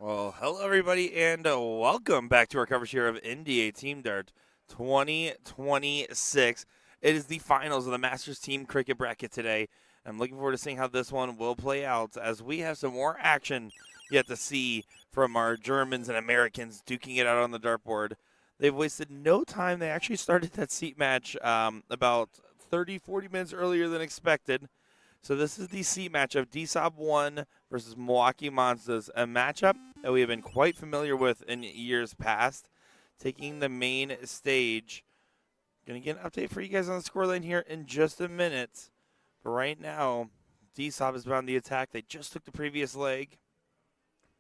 Well, hello everybody, and welcome back to our coverage here of NDA Team Dart 2026. It is the finals of the Masters Team Cricket Bracket today. I'm looking forward to seeing how this one will play out as we have some more action yet to see from our Germans and Americans duking it out on the dartboard. They've wasted no time. They actually started that seat match about 30-40 minutes earlier than expected. So this is the seat match of DSOB 1 versus Milwaukee Monsters, a matchup that we have been quite familiar with in years past, taking the main stage. Going to get an update for you guys on the scoreline here in just a minute. But right now, DSOB is on the attack. They just took the previous leg.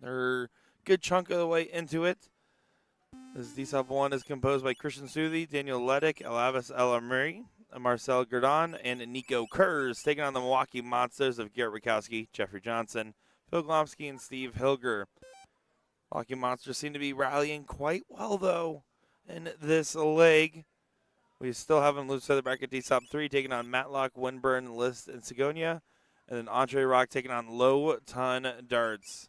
They're a good chunk of the way into it. This DSOB 1 is composed by Christian Southey, Daniel Ledick, Alavis El Amiri, Marcel Gerdon, and Nico Kurz, taking on the Milwaukee Monsters of Garrett Rakowski, Jeffrey Johnson, Phil Glomsky, and Steve Hilger. Milwaukee Monsters seem to be rallying quite well, though, in this leg. We still have them lose to the bracket DSOB 3, taking on Matlock, Winburn, List, and Sigonia, and then Andre Rock taking on Low Ton Darts.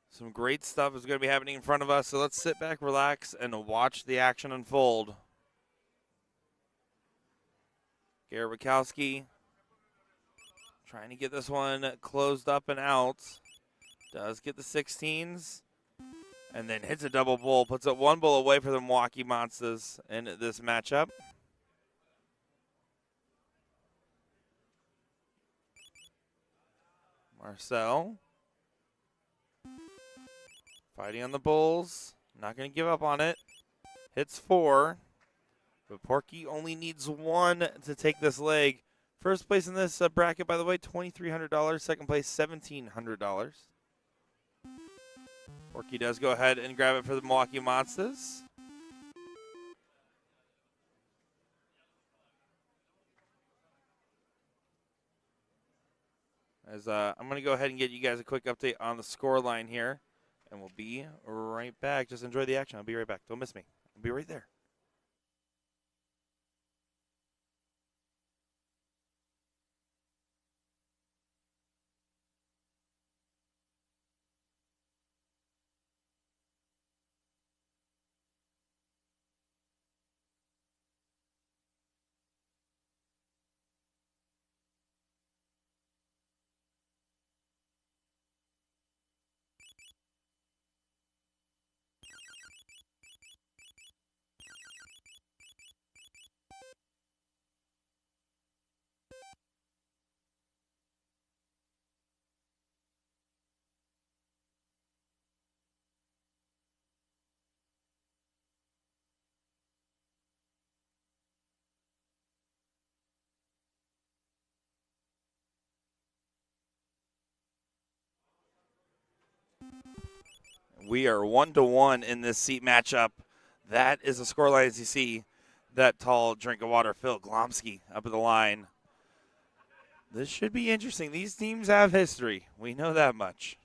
Some great stuff is going to be happening in front of us, so let's sit back, relax, and watch the action unfold. Garrett Rakowski trying to get this one closed up and out. Does get the 16s, and then hits a double bull, puts it one bull away for the Milwaukee Monsters in this matchup. Marcel fighting on the bulls, not going to give up on it. Hits 4, but Porky only needs 1 to take this leg. First place in this bracket, by the way, $2,300. Second place, $1,700. Porky does go ahead and grab it for the Milwaukee Monsters. As I'm going to go ahead and get you guys a quick update on the score line here, and we'll be right back. Just enjoy the action. I'll be right back. Don't miss me. I'll be right there. We are 1-1 in this seat matchup. That is the scoreline as you see that tall drink of water, Phil Glomsky, up at the line. This should be interesting. These teams have history. We know that much.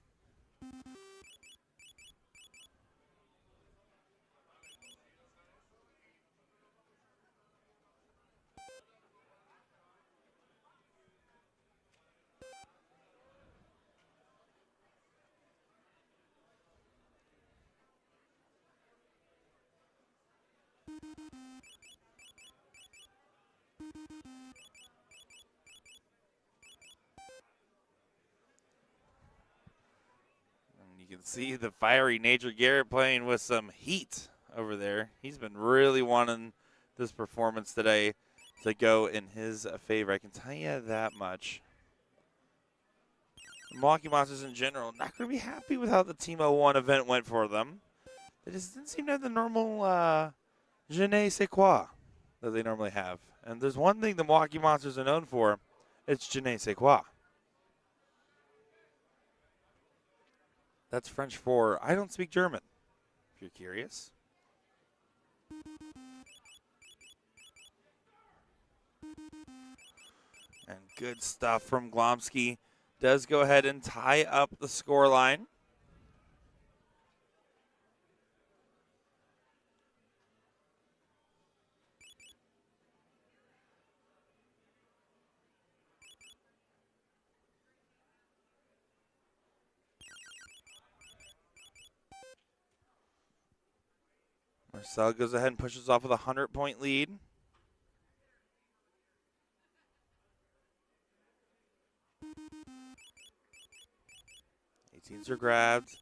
You can see the fiery nature Garrett playing with some heat over there. He's been really wanting this performance today to go in his favor. I can tell you that much. The Milwaukee Monsters in general not going to be happy with how the Team 01 event went for them. They just didn't seem to have the normal je ne sais quoi that they normally have. And there's one thing the Milwaukee Monsters are known for. It's je ne sais quoi. That's French for I don't speak German, if you're curious. And good stuff from Glomsky. Does go ahead and tie up the score line. Marcel goes ahead and pushes off with a 100-point lead. 18s are grabbed.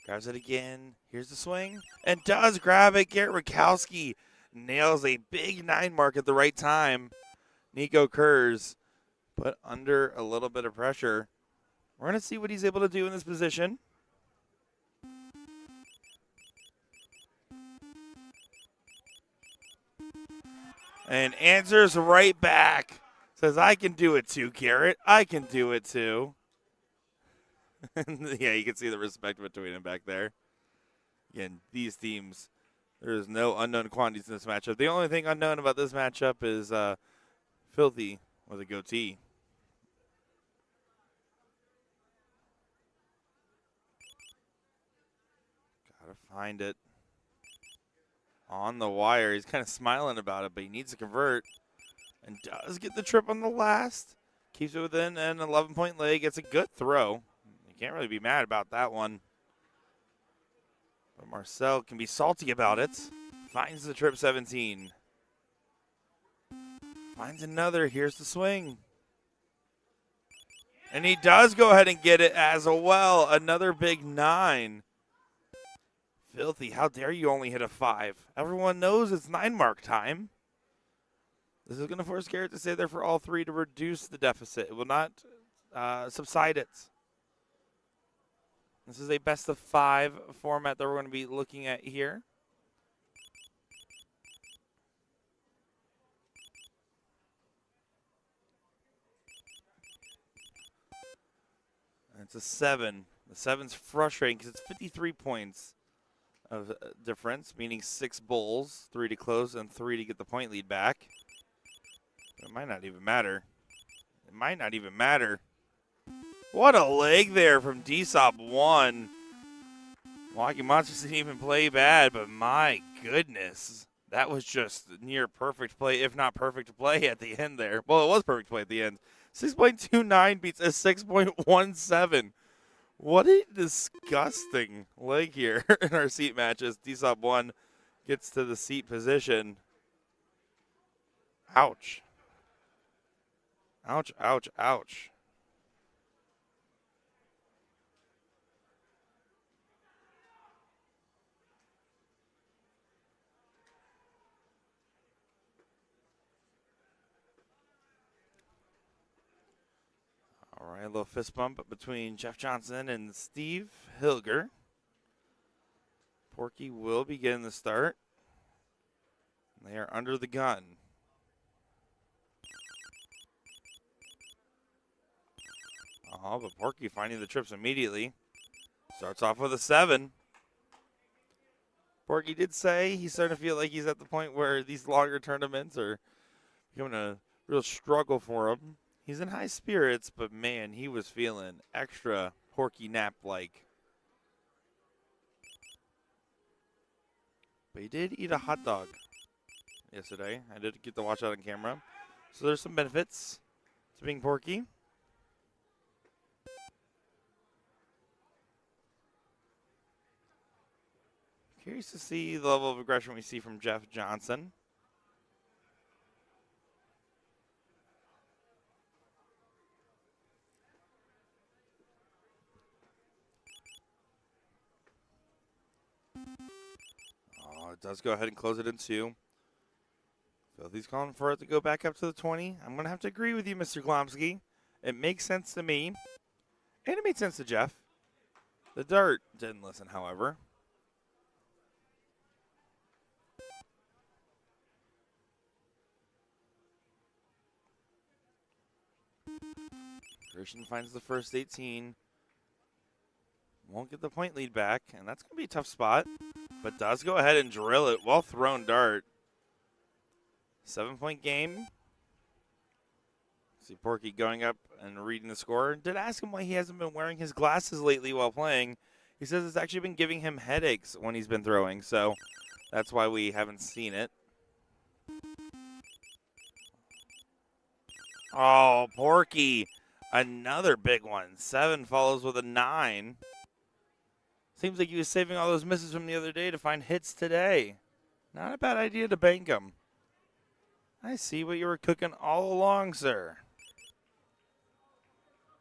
Grabs it again. Here's the swing. And does grab it. Garrett Rakowski nails a big 9 mark at the right time. Nico Kurz put under a little bit of pressure. We're going to see what he's able to do in this position. And answers right back. Says, I can do it too, Garrett. I can do it too. Yeah, you can see the respect between them back there. Again, these teams, there is no unknown quantities in this matchup. The only thing unknown about this matchup is Filthy with a goatee. Gotta find it. On the wire. He's kind of smiling about it, but he needs to convert. And does get the trip on the last. Keeps it within an 11-point leg. Gets a good throw. You can't really be mad about that one. But Marcel can be salty about it. Finds the trip 17. Finds another. Here's the swing. And he does go ahead and get it as well. Another big 9. Filthy, how dare you only hit a 5? Everyone knows it's 9 mark time. This is going to force Garrett to stay there for all 3 to reduce the deficit. It will not subside it. This is a best of 5 format that we're going to be looking at here. And it's a 7. The 7's frustrating because it's 53 points of difference, meaning 6 bowls, 3 to close and 3 to get the point lead back. It might not even matter. It might not even matter. What a leg there from DSOP 1. Milwaukee Monsters didn't even play bad, but my goodness. That was just near perfect play, if not perfect play at the end there. Well, it was perfect play at the end. 6.29 beats a 6.17. What a disgusting leg here in our seat matches. DSOP 1 gets to the seat position. Ouch. Ouch, ouch, ouch. All right, a little fist bump between Jeff Johnson and Steve Hilger. Porky will be getting the start. They are under the gun. Oh, but Porky finding the trips immediately. Starts off with a 7. Porky did say he's starting to feel like he's at the point where these longer tournaments are becoming a real struggle for him. He's in high spirits, but man, he was feeling extra Porky nap-like. But he did eat a hot dog yesterday. I did get to watch that on camera. So there's some benefits to being Porky. Curious to see the level of aggression we see from Jeff Johnson. Oh, it does go ahead and close it in 2. Filthy's calling for it to go back up to the 20. I'm going to have to agree with you, Mr. Glomsky. It makes sense to me. And it made sense to Jeff. The Dart didn't listen, however. Christian finds the first 18. Won't get the point lead back, and that's going to be a tough spot. But does go ahead and drill it. Well thrown Dart. 7-point game. See Porky going up and reading the score. Did ask him why he hasn't been wearing his glasses lately while playing. He says it's actually been giving him headaches when he's been throwing, so that's why we haven't seen it. Oh, Porky. Another big one. 7 follows with a 9. Seems like he was saving all those misses from the other day to find hits today. Not a bad idea to bank him. I see what you were cooking all along, sir.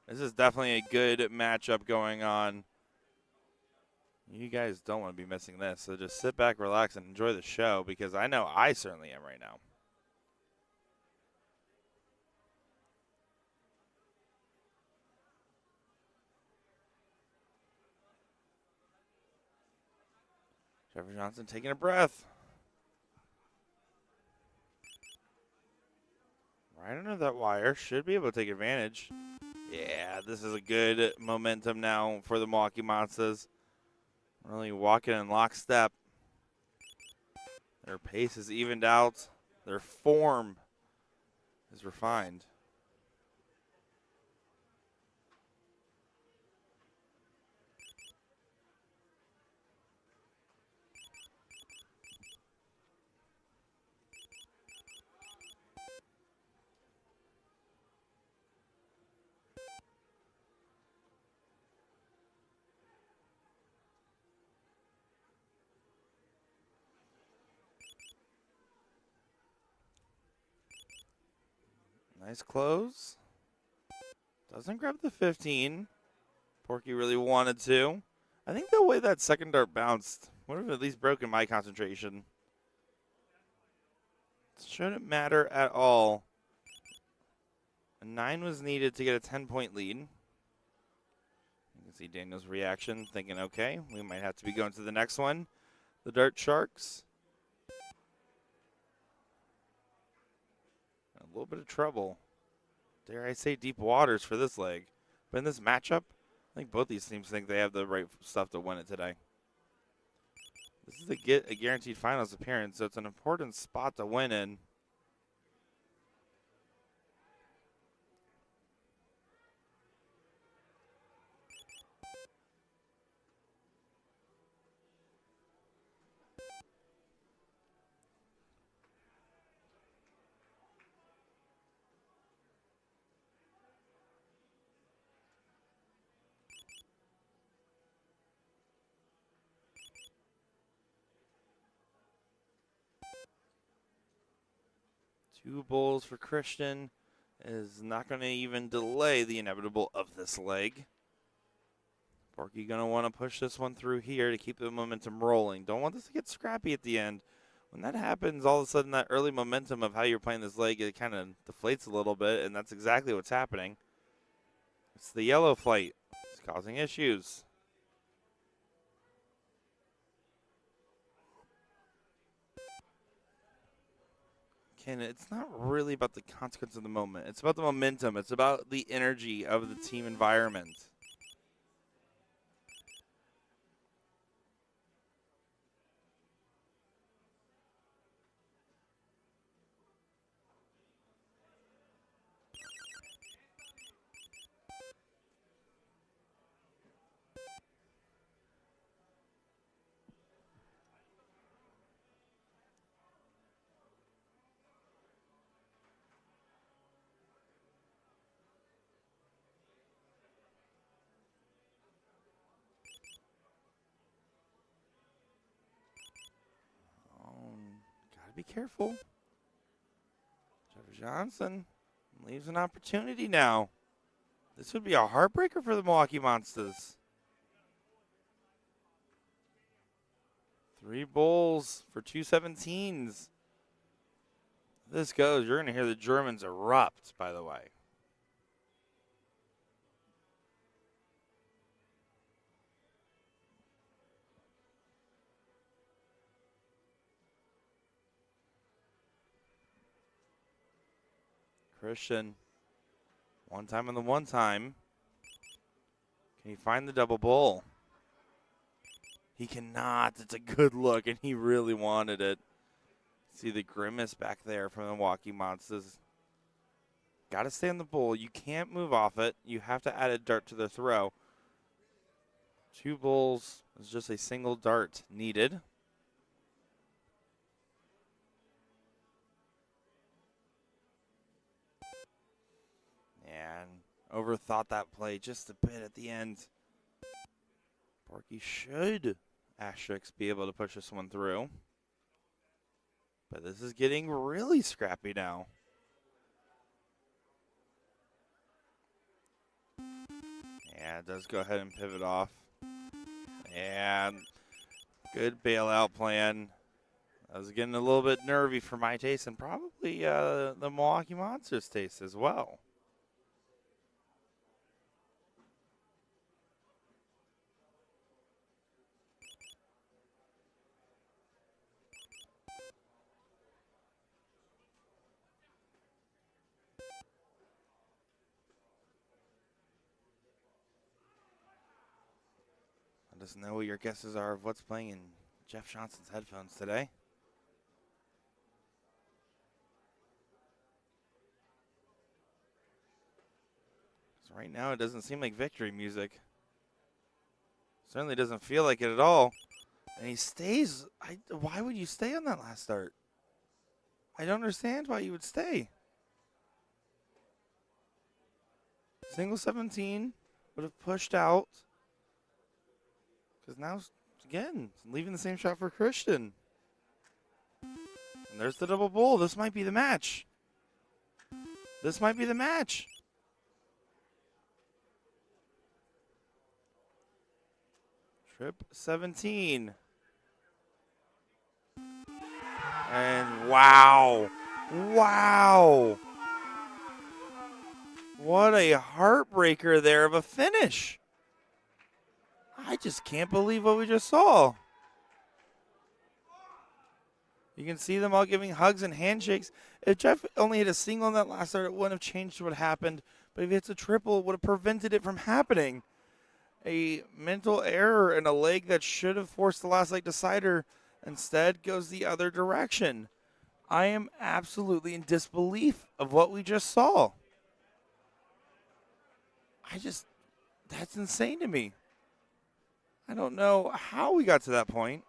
This is definitely a good matchup going on. You guys don't want to be missing this, so just sit back, relax, and enjoy the show, because I know I certainly am right now. Trevor Johnson taking a breath. Right under that wire. Should be able to take advantage. Yeah, this is a good momentum now for the Milwaukee Monsters. Really walking in lockstep. Their pace is evened out. Their form is refined. Nice close. Doesn't grab the 15. Porky really wanted to. I think the way that second dart bounced would have at least broken my concentration. Shouldn't matter at all. A 9 was needed to get a 10-point lead. You can see Daniel's reaction, thinking, okay, we might have to be going to the next one. The Dart Sharks. A little bit of trouble. Dare I say deep waters for this leg. But in this matchup, I think both these teams think they have the right stuff to win it today. This is a guaranteed finals appearance, so it's an important spot to win in. Two bowls for Christian is not going to even delay the inevitable of this leg. Porky going to want to push this one through here to keep the momentum rolling. Don't want this to get scrappy at the end. When that happens, all of a sudden that early momentum of how you're playing this leg, it kind of deflates a little bit, and that's exactly what's happening. It's the yellow flight. It's causing issues. Ken, it's not really about the consequence of the moment. It's about the momentum. It's about the energy of the team environment. Gotta be careful. Trevor Johnson leaves an opportunity now. This would be a heartbreaker for the Milwaukee Monsters. 3 bowls for 2 17s. This goes, you're going to hear the Germans erupt, by the way. Christian, one time on the one time. Can he find the double bowl? He cannot. It's a good look, and he really wanted it. See the grimace back there from the Milwaukee Monsters. Got to stay on the bowl. You can't move off it. You have to add a dart to the throw. 2 bowls is just a single dart needed. And overthought that play just a bit at the end. Porky should, asterisk, be able to push this one through. But this is getting really scrappy now. Yeah, it does go ahead and pivot off. And good bailout plan. I was getting a little bit nervy for my taste and probably the Milwaukee Monsters taste as well. Let us know what your guesses are of what's playing in Jeff Johnson's headphones today. So right now it doesn't seem like victory music. Certainly doesn't feel like it at all. And he stays. Why would you stay on that last start? I don't understand why you would stay. Single 17 would have pushed out. Because now, again, leaving the same shot for Christian. And there's the double bull. This might be the match. This might be the match. Trip 17. And wow. Wow. What a heartbreaker there of a finish. I just can't believe what we just saw. You can see them all giving hugs and handshakes. If Jeff only hit a single on that last start, it wouldn't have changed what happened. But if he hits a triple, it would have prevented it from happening. A mental error and a leg that should have forced the last leg decider instead goes the other direction. I am absolutely in disbelief of what we just saw. That's insane to me. I don't know how we got to that point,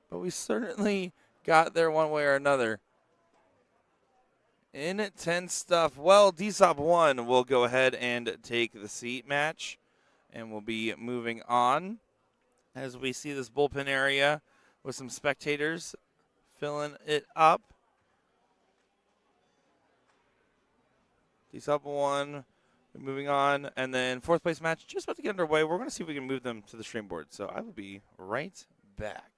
but we certainly got there one way or another. Intense stuff. Well, DSOP 1 will go ahead and take the seat match, and we'll be moving on as we see this bullpen area with some spectators filling it up. DSOP 1. Moving on, and then fourth place match just about to get underway. We're going to see if we can move them to the stream board. So I will be right back.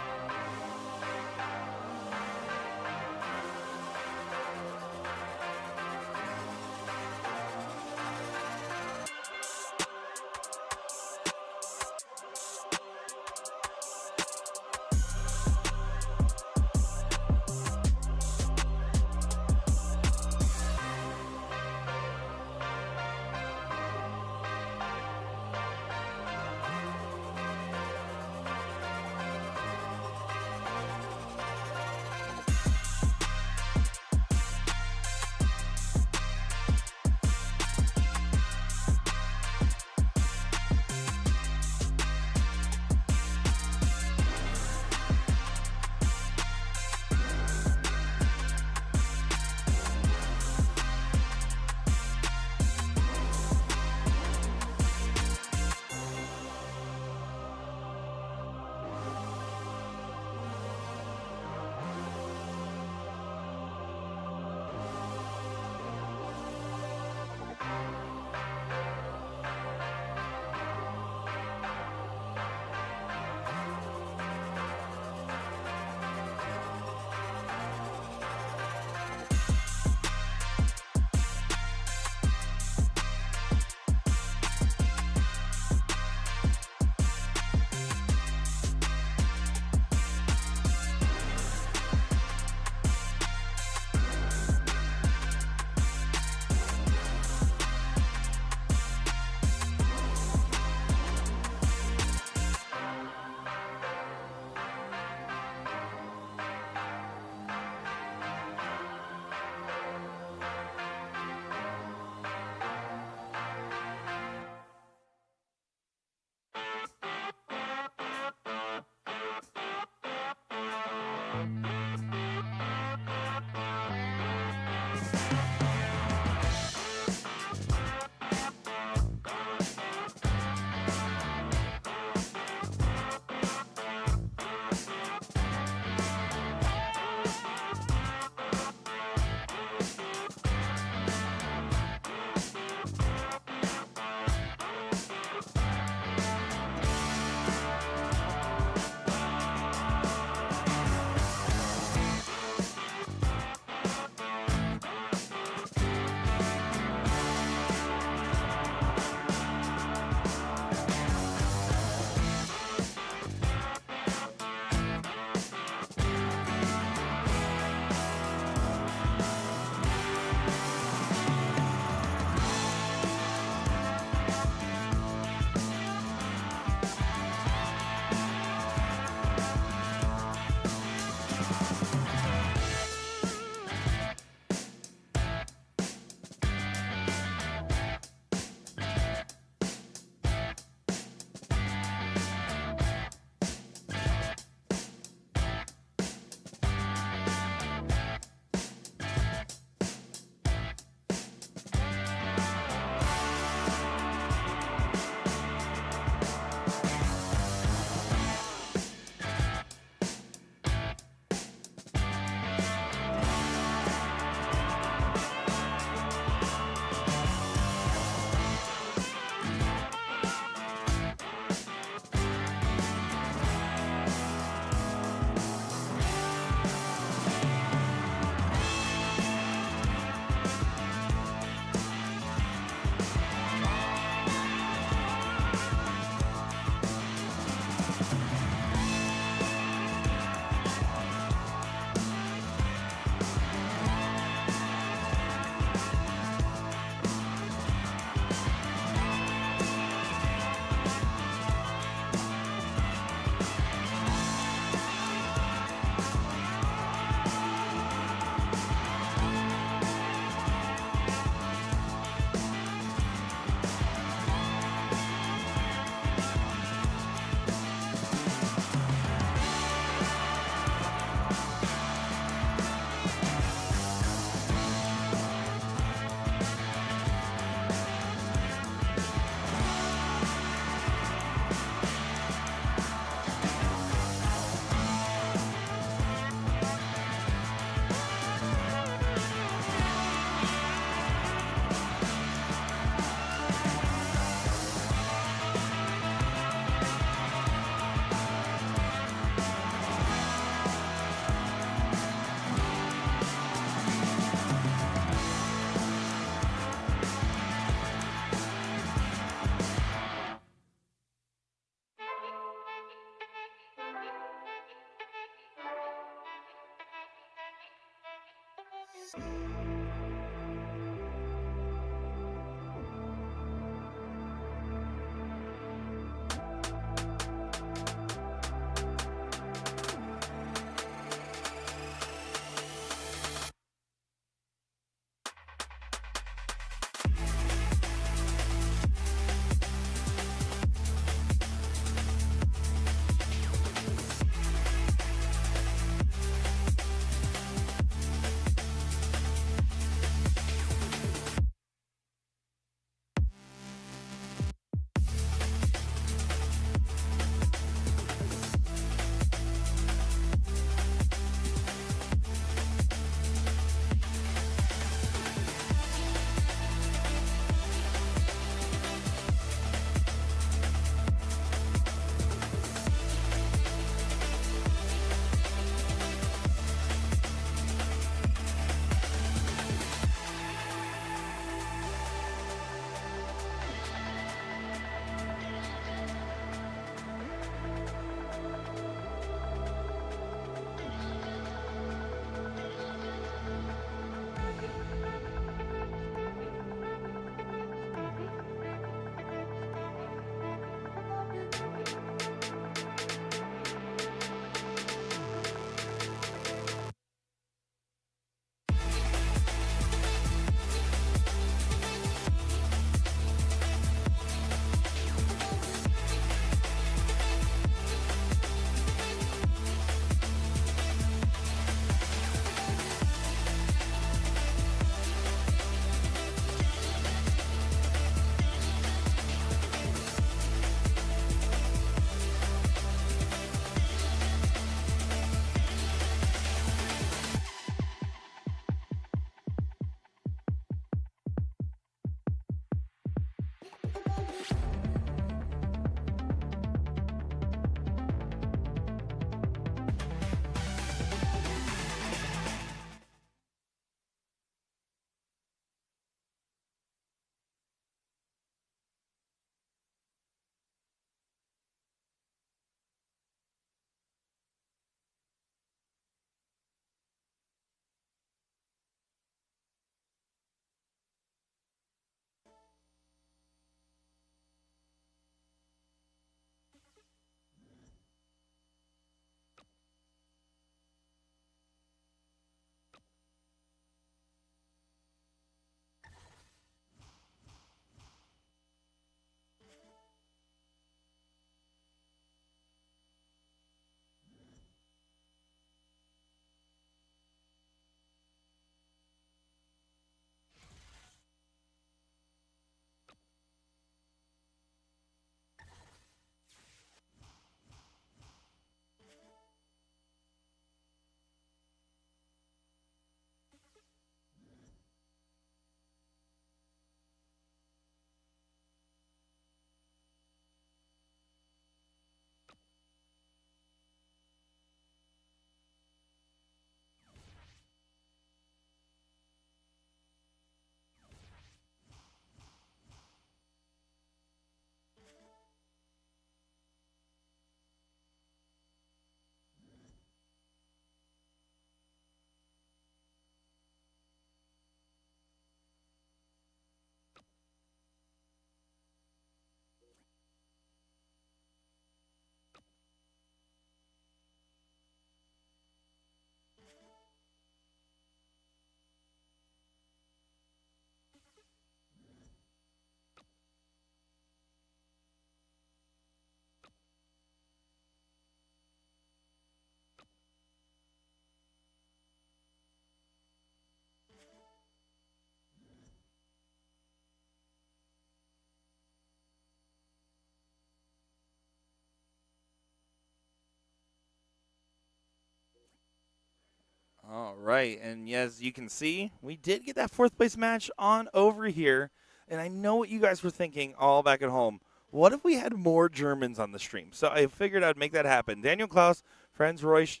All right, and as you can see, we did get that fourth place match on over here, and I know what you guys were thinking all back at home. What if we had more Germans on the stream? So I figured I'd make that happen. Daniel Klaus, Franz Reusch,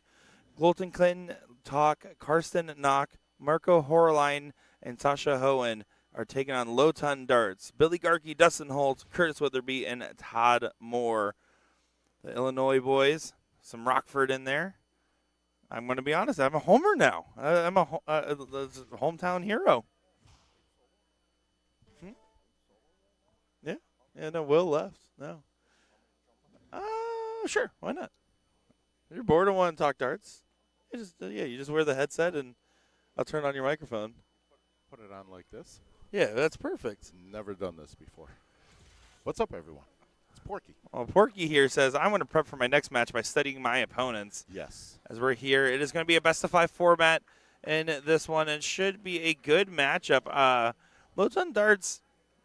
Glolten Clinton, Talk, Karsten Knock, Marco Horlein, and Sasha Hohen are taking on Lowen Darts. Billy Garkey, Dustin Holt, Curtis Witherby, and Todd Moore. The Illinois boys, some Rockford in there. I'm going to be honest. I'm a homer now. I'm a hometown hero. Hmm? Yeah. Yeah, no, Will left. No. Sure. Why not? If you're bored and want to talk darts, you just wear the headset and I'll turn on your microphone. Put it on like this. Yeah, that's perfect. Never done this before. What's up, everyone? It's Porky. Well, Porky here says, I want to prep for my next match by studying my opponents. Yes. As we're here, it is going to be a best-of-5 format in this one. It should be a good matchup. Lowen Darts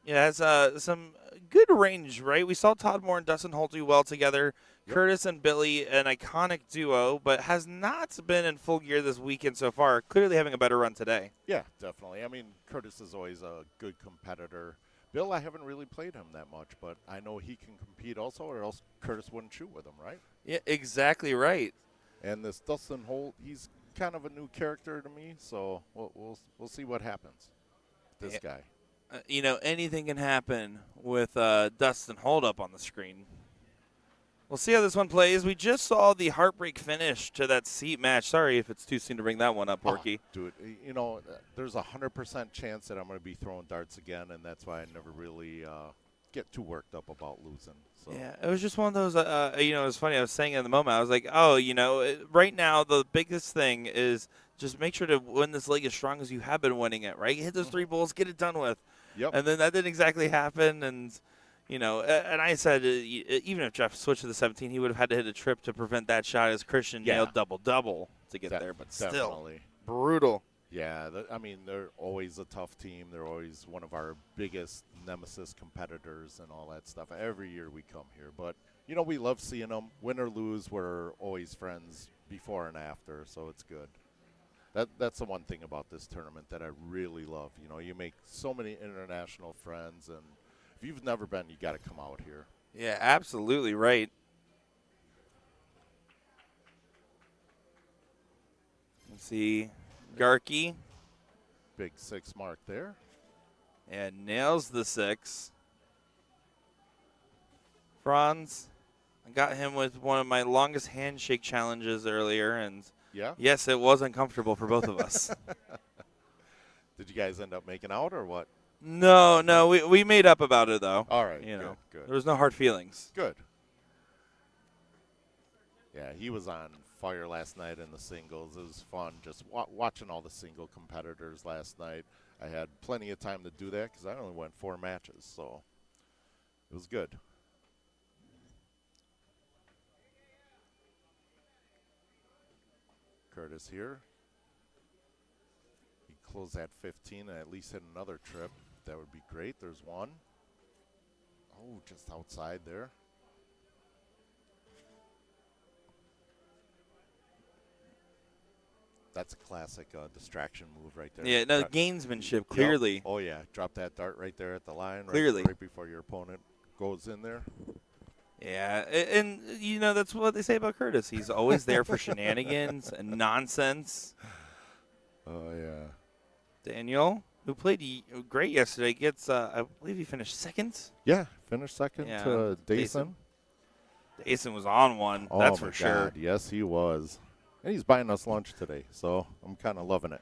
has some good range, right? We saw Todd Moore and Dustin Holt do well together. Yep. Curtis and Billy, an iconic duo, but has not been in full gear this weekend so far. Clearly having a better run today. Yeah, definitely. I mean, Curtis is always a good competitor. Bill, I haven't really played him that much, but I know he can compete also, or else Curtis wouldn't shoot with him, right? Yeah, exactly right. And this Dustin Holt, he's kind of a new character to me, so we'll see what happens with this guy. Anything can happen with Dustin Holt up on the screen. We'll see how this one plays. We just saw the heartbreak finish to that seat match. Sorry if it's too soon to bring that one up, Porky. Oh, dude, there's a 100% chance that I'm going to be throwing darts again, and that's why I never really get too worked up about losing. So. Yeah, it was just one of those, it was funny. I was saying in the moment, I was like, right now the biggest thing is just make sure to win this league as strong as you have been winning it, right? Hit those 3 bulls, get it done with. Yep. And then that didn't exactly happen, and and I said even if Jeff switched to the 17, he would have had to hit a trip to prevent that shot as Christian nailed double-double to get there, but still brutal. Yeah, they're always a tough team. They're always one of our biggest nemesis competitors and all that stuff. Every year we come here. But, we love seeing them. Win or lose, we're always friends before and after, so it's good. That's the one thing about this tournament that I really love. You make so many international friends, and If you've never been, you got to come out here. Yeah, absolutely right. Let's see, Garkey. Big 6 mark there. And nails the 6. Franz, I got him with one of my longest handshake challenges earlier, and Yeah? yes, it was uncomfortable for both of us. Did you guys end up making out or what? No, we made up about it, though. All right, There was no hard feelings. Good. Yeah, he was on fire last night in the singles. It was fun just watching all the single competitors last night. I had plenty of time to do that because I only went 4 matches, so it was good. Curtis here. He closed at 15 and at least hit another trip. That would be great. There's one. Oh, just outside there. That's a classic distraction move right there. Yeah, no, gamesmanship, clearly. Yep. Oh, yeah. Drop that dart right there at the line. Clearly. Right before your opponent goes in there. Yeah, and, that's what they say about Curtis. He's always there for shenanigans and nonsense. Oh, yeah. Daniel, who played great yesterday, gets, I believe he finished second. Yeah, finished second to Dason. Dason was on one, Oh, that's my for sure. God. Yes, he was. And he's buying us lunch today, so I'm kind of loving it.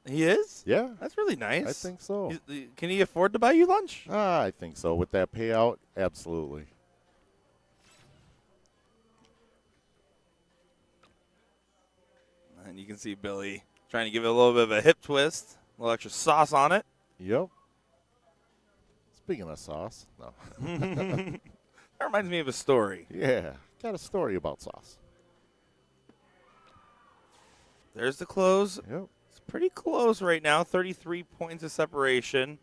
He is? Yeah. That's really nice. I think so. Can he afford to buy you lunch? I think so. With that payout, absolutely. And you can see Billy trying to give it a little bit of a hip twist, a little extra sauce on it. Yep. Speaking of sauce, no. That reminds me of a story. Yeah, got a story about sauce. There's the close. Yep. It's pretty close right now, 33 points of separation.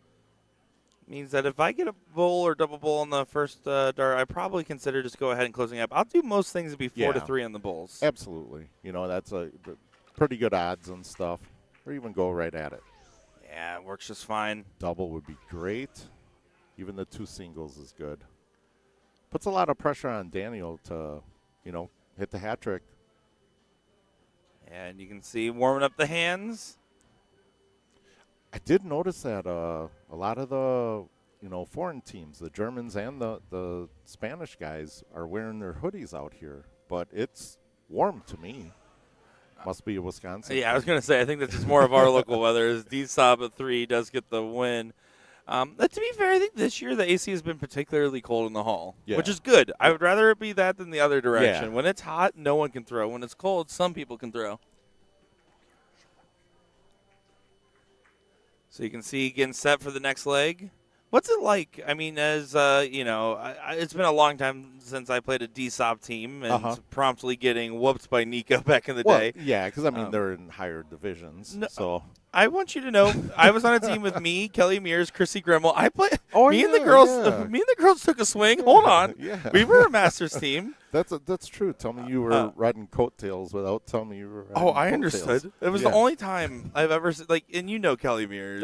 Means that if I get a bowl or double bowl on the first dart, I probably consider just go ahead and closing up. I'll do most things to be 4-3 on the bowls. Absolutely. That's a pretty good odds and stuff. Or even go right at it. Yeah, it works just fine. Double would be great. Even the 2 singles is good. Puts a lot of pressure on Daniel to, hit the hat trick. And you can see warming up the hands. I did notice that a lot of the, foreign teams, the Germans and the Spanish guys, are wearing their hoodies out here. But it's warm to me. Must be Wisconsin. Yeah, I was going to say, I think that's just more of our local weather. As D-Sob at 3 does get the win. To be fair, I think this year the AC has been particularly cold in the hall, which is good. I would rather it be that than the other direction. Yeah. When it's hot, no one can throw. When it's cold, some people can throw. So you can see getting set for the next leg. What's it like? I mean, as it's been a long time since I played a D-Sob team and promptly getting whooped by Nico back in the day. Yeah, because, they're in higher divisions. No, so I want you to know, I was on a team with me, Kelly Mears, Chrissy Grimmel. I played. Me and the girls took a swing. Hold on, we were a Masters team. That's true. Tell me you were riding coattails without telling me you were. Riding I understood. It was the only time I've ever and Kelly Mears,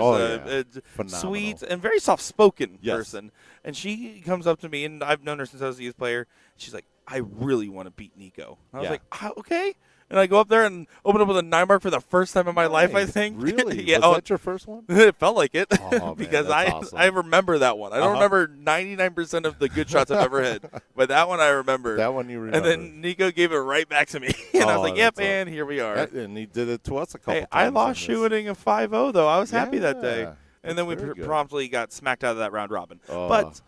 sweet and very soft-spoken person, and she comes up to me, and I've known her since I was a youth player. She's like, "I really want to beat Nico." I was like, "Okay." And I go up there and open up with a 9 mark for the first time in my life, I think. Really? Yeah. Was that your first one? It felt like it. Oh, because man, awesome. I remember that one. I don't remember 99% of the good shots I've ever hit. But that one I remember. That one you remember. And then Nico gave it right back to me. And I was like, yep, and here we are. And he did it to us a couple times. I lost shooting a 5-0, though. I was happy that day. Yeah, And then we promptly got smacked out of that round robin. Oh. But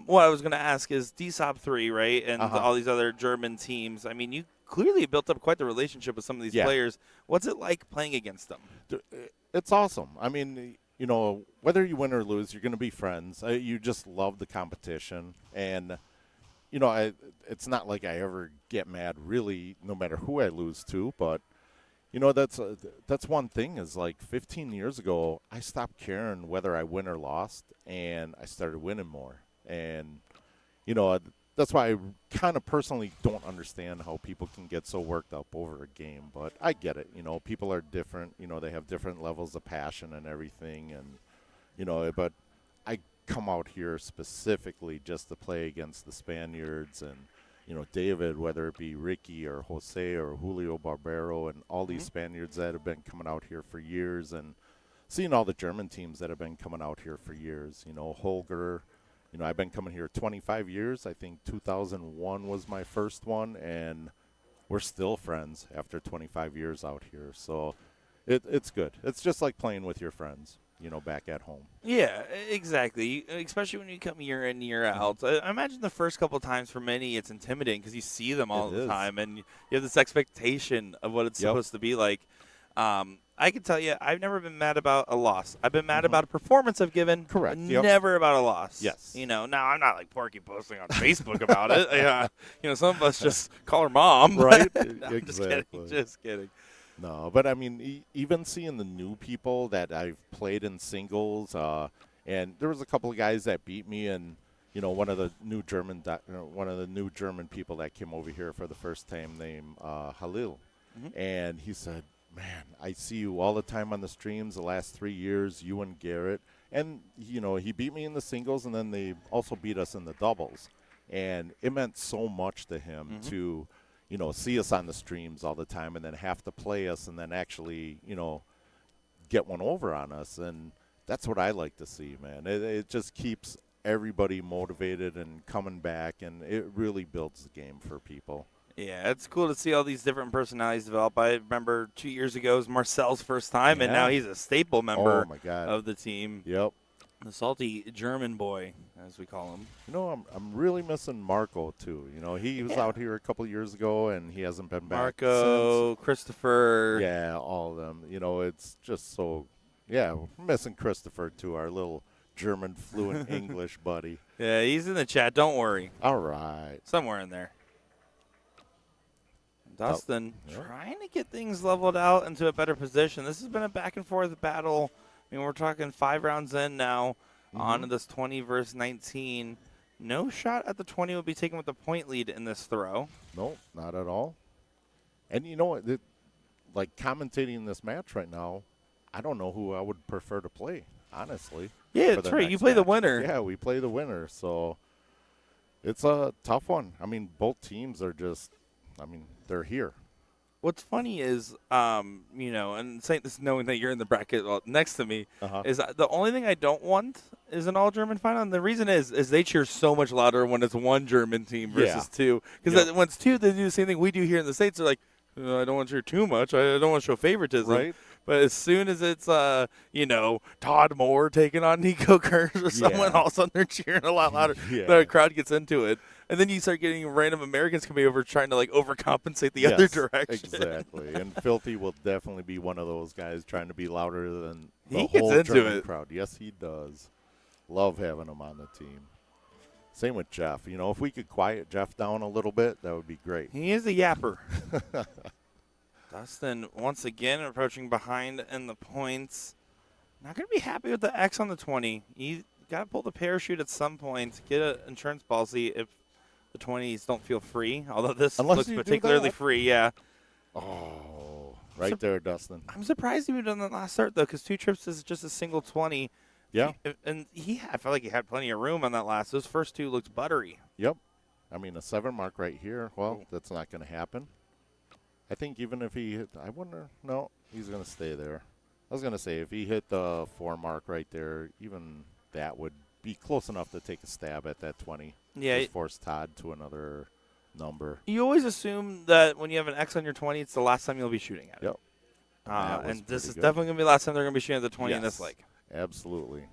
what I was going to ask is D-Sob 3, right, and all these other German teams. I mean, you clearly built up quite the relationship with some of these players. What's it like playing against them? It's awesome. I mean, whether you win or lose, you're going to be friends. You just love the competition. And, it's not like I ever get mad, really, no matter who I lose to. But, that's one thing is, 15 years ago, I stopped caring whether I win or lost, and I started winning more. And, that's why I kind of personally don't understand how people can get so worked up over a game. But I get it. People are different. They have different levels of passion and everything. And, but I come out here specifically just to play against the Spaniards and, David, whether it be Ricky or Jose or Julio Barbero and all these Spaniards that have been coming out here for years, and seeing all the German teams that have been coming out here for years. Holger, I've been coming here 25 years. I think 2001 was my first one, and we're still friends after 25 years out here. So it's good. It's just like playing with your friends, back at home. Yeah, exactly. Especially when you come year in, year out. I imagine the first couple of times for many it's intimidating because you see them all the time, and you have this expectation of what it's supposed to be like. I can tell you, I've never been mad about a loss. I've been mad about a performance I've given. Correct. Never about a loss. Yes. Now I'm not like Porky posting on Facebook about it. Some of us just call her mom. Right? No, Exactly. Just kidding. No, but I mean, even seeing the new people that I've played in singles, and there was a couple of guys that beat me, and one of the new German people that came over here for the first time, named Halil, and he said, "Man, I see you all the time on the streams the last 3 years, you and Garrett." And, he beat me in the singles, and then they also beat us in the doubles. And it meant so much to him to, see us on the streams all the time and then have to play us and then actually, get one over on us. And that's what I like to see, man. It just keeps everybody motivated and coming back, and it really builds the game for people. Yeah, it's cool to see all these different personalities develop. I remember 2 years ago was Marcel's first time, and now he's a staple member of the team. Yep. The salty German boy, as we call him. I'm really missing Marco, too. He was out here a couple of years ago, and he hasn't been back Marco, since. Christopher. Yeah, all of them. It's just so, we're missing Christopher, too, our little German fluent English buddy. Yeah, he's in the chat. Don't worry. All right. Somewhere in there. Dustin trying to get things leveled out into a better position. This has been a back-and-forth battle. I mean, we're talking 5 rounds in now on to this 20 versus 19. No shot at the 20 will be taken with the point lead in this throw. No, not at all. And you know what? Like commentating this match right now, I don't know who I would prefer to play, honestly. Yeah, that's right. You play the winner. Yeah, we play the winner. So it's a tough one. I mean, both teams are just, they're here. What's funny is, and saying this knowing that you're in the bracket next to me, is the only thing I don't want is an all-German final. And the reason is they cheer so much louder when it's one German team versus two. Because when it's two, they do the same thing we do here in the States. They're like, I don't want to cheer too much. I don't want to show favoritism. Right. But as soon as it's, Todd Moore taking on Nico Kurz or someone, all of a sudden they're cheering a lot louder. The crowd gets into it. And then you start getting random Americans coming over trying to, overcompensate the other direction. Exactly. And Filthy will definitely be one of those guys trying to be louder than the he whole gets into German it. crowd. Yes, he does. Love having him on the team. Same with Jeff. If we could quiet Jeff down a little bit, that would be great. He is a yapper. Dustin, once again, approaching behind in the points. Not going to be happy with the X on the 20. You got to pull the parachute at some point, get an insurance policy if the 20s don't feel free, although this looks particularly free, yeah. Oh, right there, Dustin. I'm surprised he moved on the last start, though, because 2 trips is just a single 20. Yeah. And I felt like he had plenty of room on that last. Those first 2 looked buttery. Yep. A 7 mark right here. Well, that's not going to happen. I think even if he hit, no, he's going to stay there. I was going to say, if he hit the 4 mark right there, even that would be close enough to take a stab at that 20. Yeah. Just force Todd to another number. You always assume that when you have an X on your 20, it's the last time you'll be shooting at it. Yep. And this is definitely going to be the last time they're going to be shooting at the 20 in this leg. Absolutely.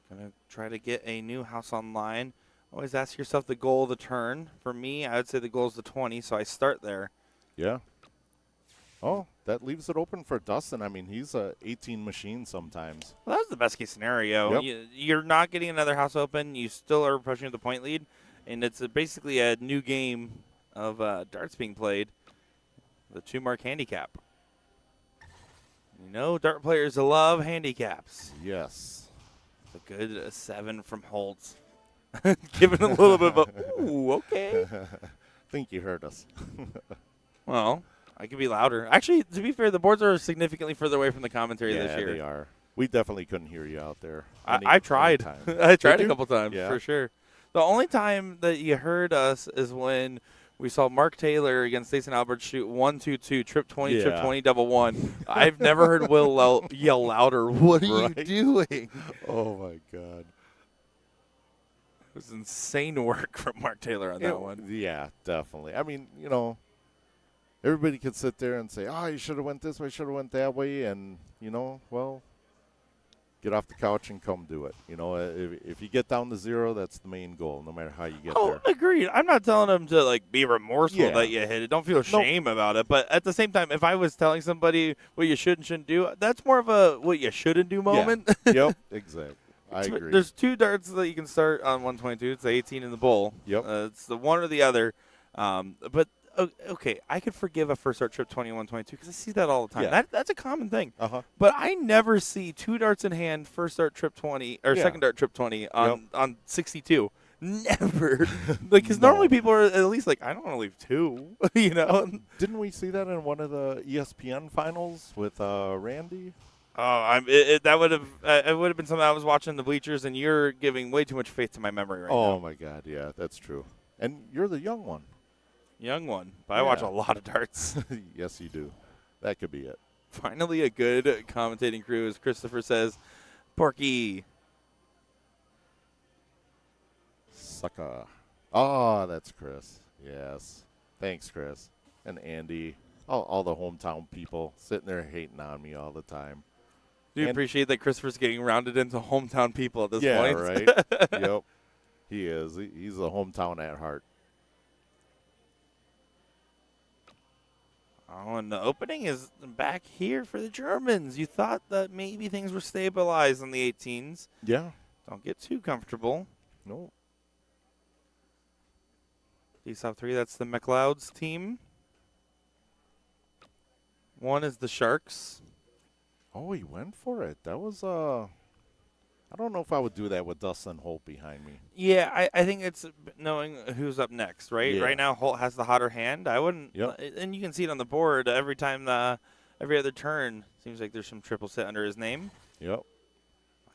Going to try to get a new house online. Always ask yourself the goal of the turn. For me, I would say the goal is the 20, so I start there. Yeah. Oh, that leaves it open for Dustin. He's a 18 machine sometimes. Well, that was the best case scenario. Yep. You're not getting another house open. You still are approaching the point lead, and it's basically a new game of darts being played. The 2-mark handicap. Dart players love handicaps. Yes. A good 7 from Holtz. Giving a little bit of a, ooh, okay. Think you heard us. Well, I could be louder. Actually, to be fair, the boards are significantly further away from the commentary this year. Yeah, they are. We definitely couldn't hear you out there. I tried. Anytime. I tried Did a you? couple times, Yeah. for sure. The only time that you heard us is when we saw Mark Taylor against Stacey Albert shoot 1-2-2, trip 20, trip Yeah. 20, double one. I've never heard Will yell louder. What are Right? you doing? Oh, my God. It was insane work from Mark Taylor on that one. Yeah, definitely. I mean, everybody could sit there and say, you should have went this way, should have went that way, and, well, get off the couch and come do it. If you get down to 0, that's the main goal, no matter how you get there. Agreed. I'm not telling them to, like, be remorseful Yeah. that you hit it. Don't feel shame about it. But at the same time, if I was telling somebody what you should and shouldn't do, that's more of a what you shouldn't do moment. Yeah. Yep, exactly. I agree. There's 2 darts that you can start on 122. It's the 18 and the bull. Yep. It's the one or the other. But okay, I could forgive a first dart trip 21-22 because I see that all the time. Yeah. That's a common thing. Uh-huh. But I never see 2 darts in hand, first dart trip 20 or second dart trip 20 on 62. Never. Because normally people are at least like, I don't want to leave 2. Didn't we see that in one of the ESPN finals with Randy? Oh, that would have it would have been something I was watching in the bleachers, and you're giving way too much faith to my memory right now. Oh, my God, yeah, that's true. And you're the young one. Young one, but I watch a lot of darts. Yes, you do. That could be it. Finally, a good commentating crew, as Christopher says. Porky. Sucker. Oh, that's Chris. Yes. Thanks, Chris. And Andy. All the hometown people sitting there hating on me all the time. Do you appreciate that Christopher's getting rounded into hometown people at this point? Yeah, right? Yep. He is. He's a hometown at heart. Oh, and the opening is back here for the Germans. You thought that maybe things were stabilized on the 18s. Yeah. Don't get too comfortable. No. D-Sop 3, that's the McLeod's team. 1 is the Sharks. Oh, he went for it. That was, I don't know if I would do that with Dustin Holt behind me. Yeah, I think it's knowing who's up next, right? Yeah. Right now, Holt has the hotter hand. I wouldn't, and you can see it on the board every time every other turn. Seems like there's some triples hit under his name. Yep.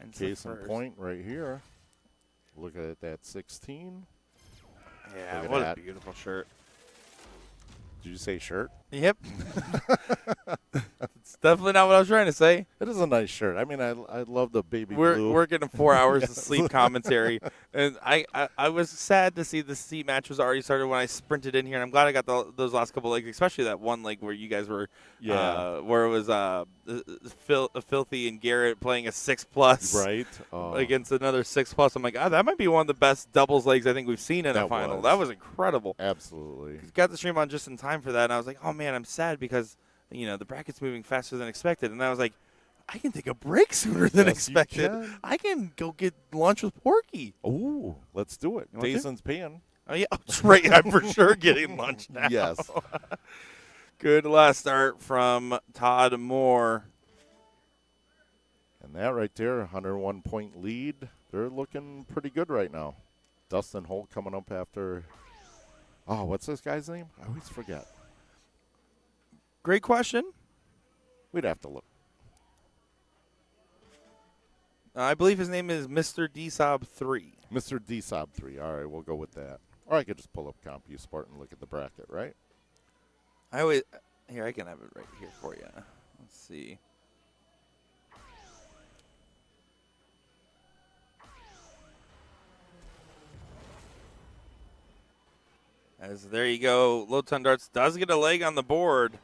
Mine's Case in point right here. Look at that 16. Yeah, Look at what that. a beautiful shirt. Did you say shirt? Yep. It's definitely not what I was trying to say. It is a nice shirt. I mean, I love the baby blue. We're getting 4 hours of sleep commentary, and I was sad to see the seat match was already started when I sprinted in here. And I'm glad I got those last couple legs, especially that one leg where you guys were, where it was Filthy and Garrett playing a 6+ right against another 6+. I'm like, that might be one of the best doubles legs I think we've seen in a final. That was incredible. Absolutely. Got the stream on just in time for that, and I was like, oh man, I'm sad because the bracket's moving faster than expected, and I was like, I can take a break sooner than expected. I can go get lunch with Porky. Oh, let's do it. Jason's paying. Oh yeah, that's right. I'm for sure getting lunch now. Yes. Good last start from Todd Moore. And that right there, 101-point lead. They're looking pretty good right now. Dustin Holt coming up after. Oh, what's this guy's name? I always forget. Great question. We'd have to look. I believe his name is Mr. DSOB 3. Mr. DSOB 3. All right, we'll go with that. Or I could just pull up CompuSport and look at the bracket, right? I can have it right here for you. Let's see. As there you go, Low Ton Darts does get a leg on the board.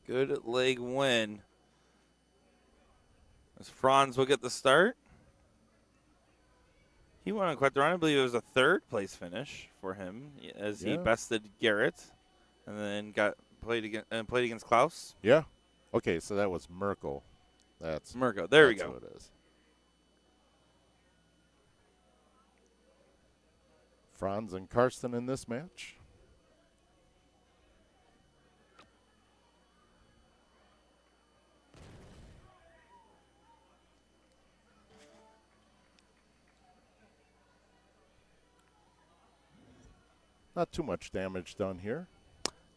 Good leg win. As Franz will get the start. He won on quite the run. I believe it was a 3rd place finish for him as he bested Garrett and then played against Klaus. Yeah. Okay, so that was Merkel. That's Merkel. There we go. That's what it is. Franz and Karsten in this match. Not too much damage done here.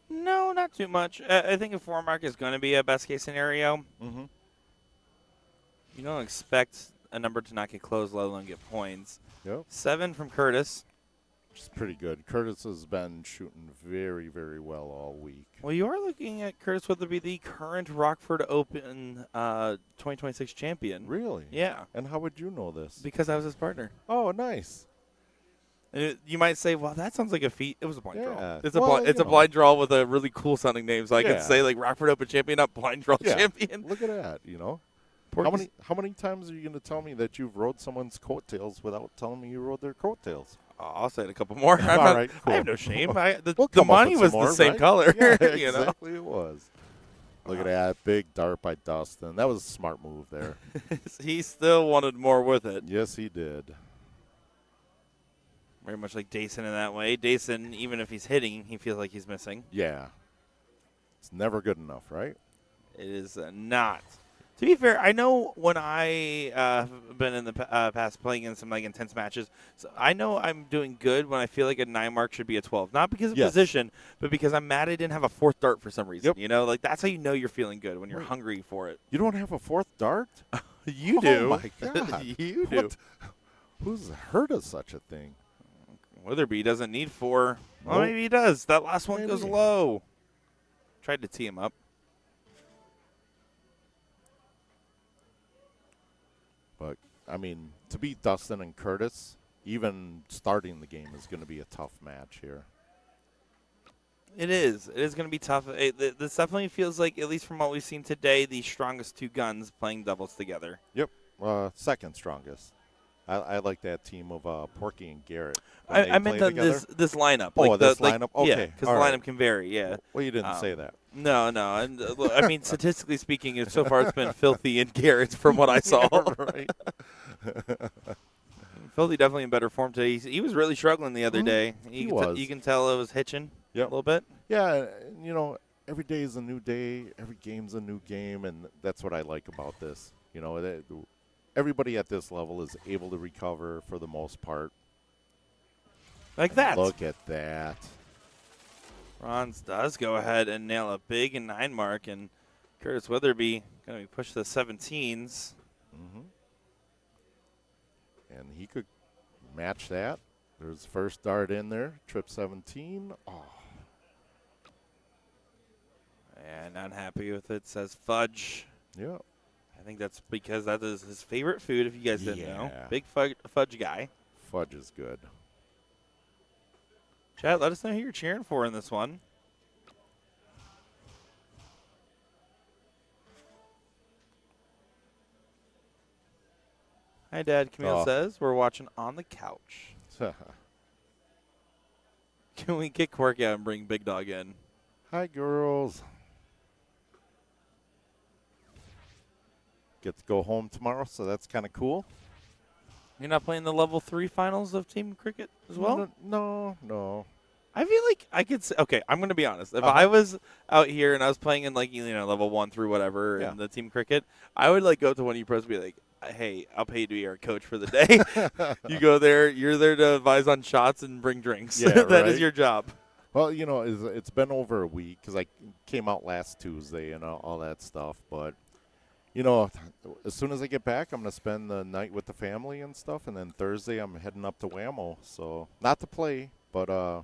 No, not too much. I think a 4 mark is going to be a best case scenario. Mm-hmm. You don't expect a number to not get closed, let alone get points. Yep. 7 from Curtis. Which is pretty good. Curtis has been shooting very, very well all week. Well, you are looking at Curtis Weatherby, the current Rockford Open 2026 champion. Really? Yeah. And how would you know this? Because I was his partner. Oh, nice. And you might say, well, that sounds like a feat. It was a blind Yeah. draw. Well, It's a blind draw with a really cool sounding name. So I Yeah. could say like Rockford Open champion, not blind draw Yeah. champion. Look at that, you know. Porky's- How many times are you going to tell me that you've rode someone's coattails without telling me you rode their coattails? I'll say it a couple more. All right, cool. I have no shame. The We'll come up money with was some the more, same right? color. Yeah, you know? exactly it was. Look at that big dart by Dustin. That was a smart move there. He still wanted more with it. Yes, he did. Very much like Dason in that way. Dason, even if he's hitting, he feels like he's missing. Yeah. It's never good enough, right? It is not. To be fair, I know when I have been in the past playing in some like intense matches, so I know I'm doing good when I feel like a 9 mark should be a 12. Not because of Yes. position, but because I'm mad I didn't have a 4th dart for some reason. Yep. You know, like that's how you know you're feeling good, when you're Right. hungry for it. You don't have a 4th dart? You Oh, do. my God. You do. What? Who's heard of such a thing? Weatherby doesn't need 4. Well, Nope. maybe he does. That last one goes Maybe. low. Tried to tee him up. But, I mean, to beat Dustin and Curtis, even starting the game is going to be a tough match here. It is. It is going to be tough. This definitely feels like, at least from what we've seen today, the strongest 2 guns playing doubles together. Yep. Second strongest. I like that team of Porky and Garrett. when I they meant play on together. this lineup. Oh, like this like, lineup? Yeah, Okay, because the all lineup right. can vary, yeah. Well, you didn't say that. No. And look, I mean, statistically speaking, so far it's been Filthy and Garrett from what I saw. Right. Filthy definitely in better form today. He was really struggling the other day. He was. You can tell it was hitching a little bit. Yeah, you know, every day is a new day. Every game's a new game, and that's what I like about this. You know, everybody at this level is able to recover for the most part. Like that. Look at that. Franz does go ahead and nail a big 9 mark, and Curtis Weatherby going to be pushed to the 17s. Mm-hmm. And he could match that. There's the first dart in there. Trip 17. Oh. And not happy with it. Says fudge. Yeah. I think that's because that is his favorite food, if you guys didn't know. Yeah. Big fudge guy. Fudge is good. Chad, let us know who you're cheering for in this one. Hi, Dad. Camille says we're watching on the couch. Can we kick Quirk out and bring Big Dog in? Hi, girls. Get to go home tomorrow, so that's kind of cool. You're not playing the level 3 finals of team cricket as well? No. I feel like I could say, okay, I'm going to be honest. If I was out here and I was playing in, like, you know, level 1 through whatever in the team cricket, I would, like, go to one of you pros and be like, hey, I'll pay you to be our coach for the day. You go there. You're there to advise on shots and bring drinks. Yeah, That is right? your job. Well, you know, it's been over a week because I came out last Tuesday and all that stuff. But, you know, as soon as I get back, I'm going to spend the night with the family and stuff. And then Thursday, I'm heading up to Whammo. So, not to play, but I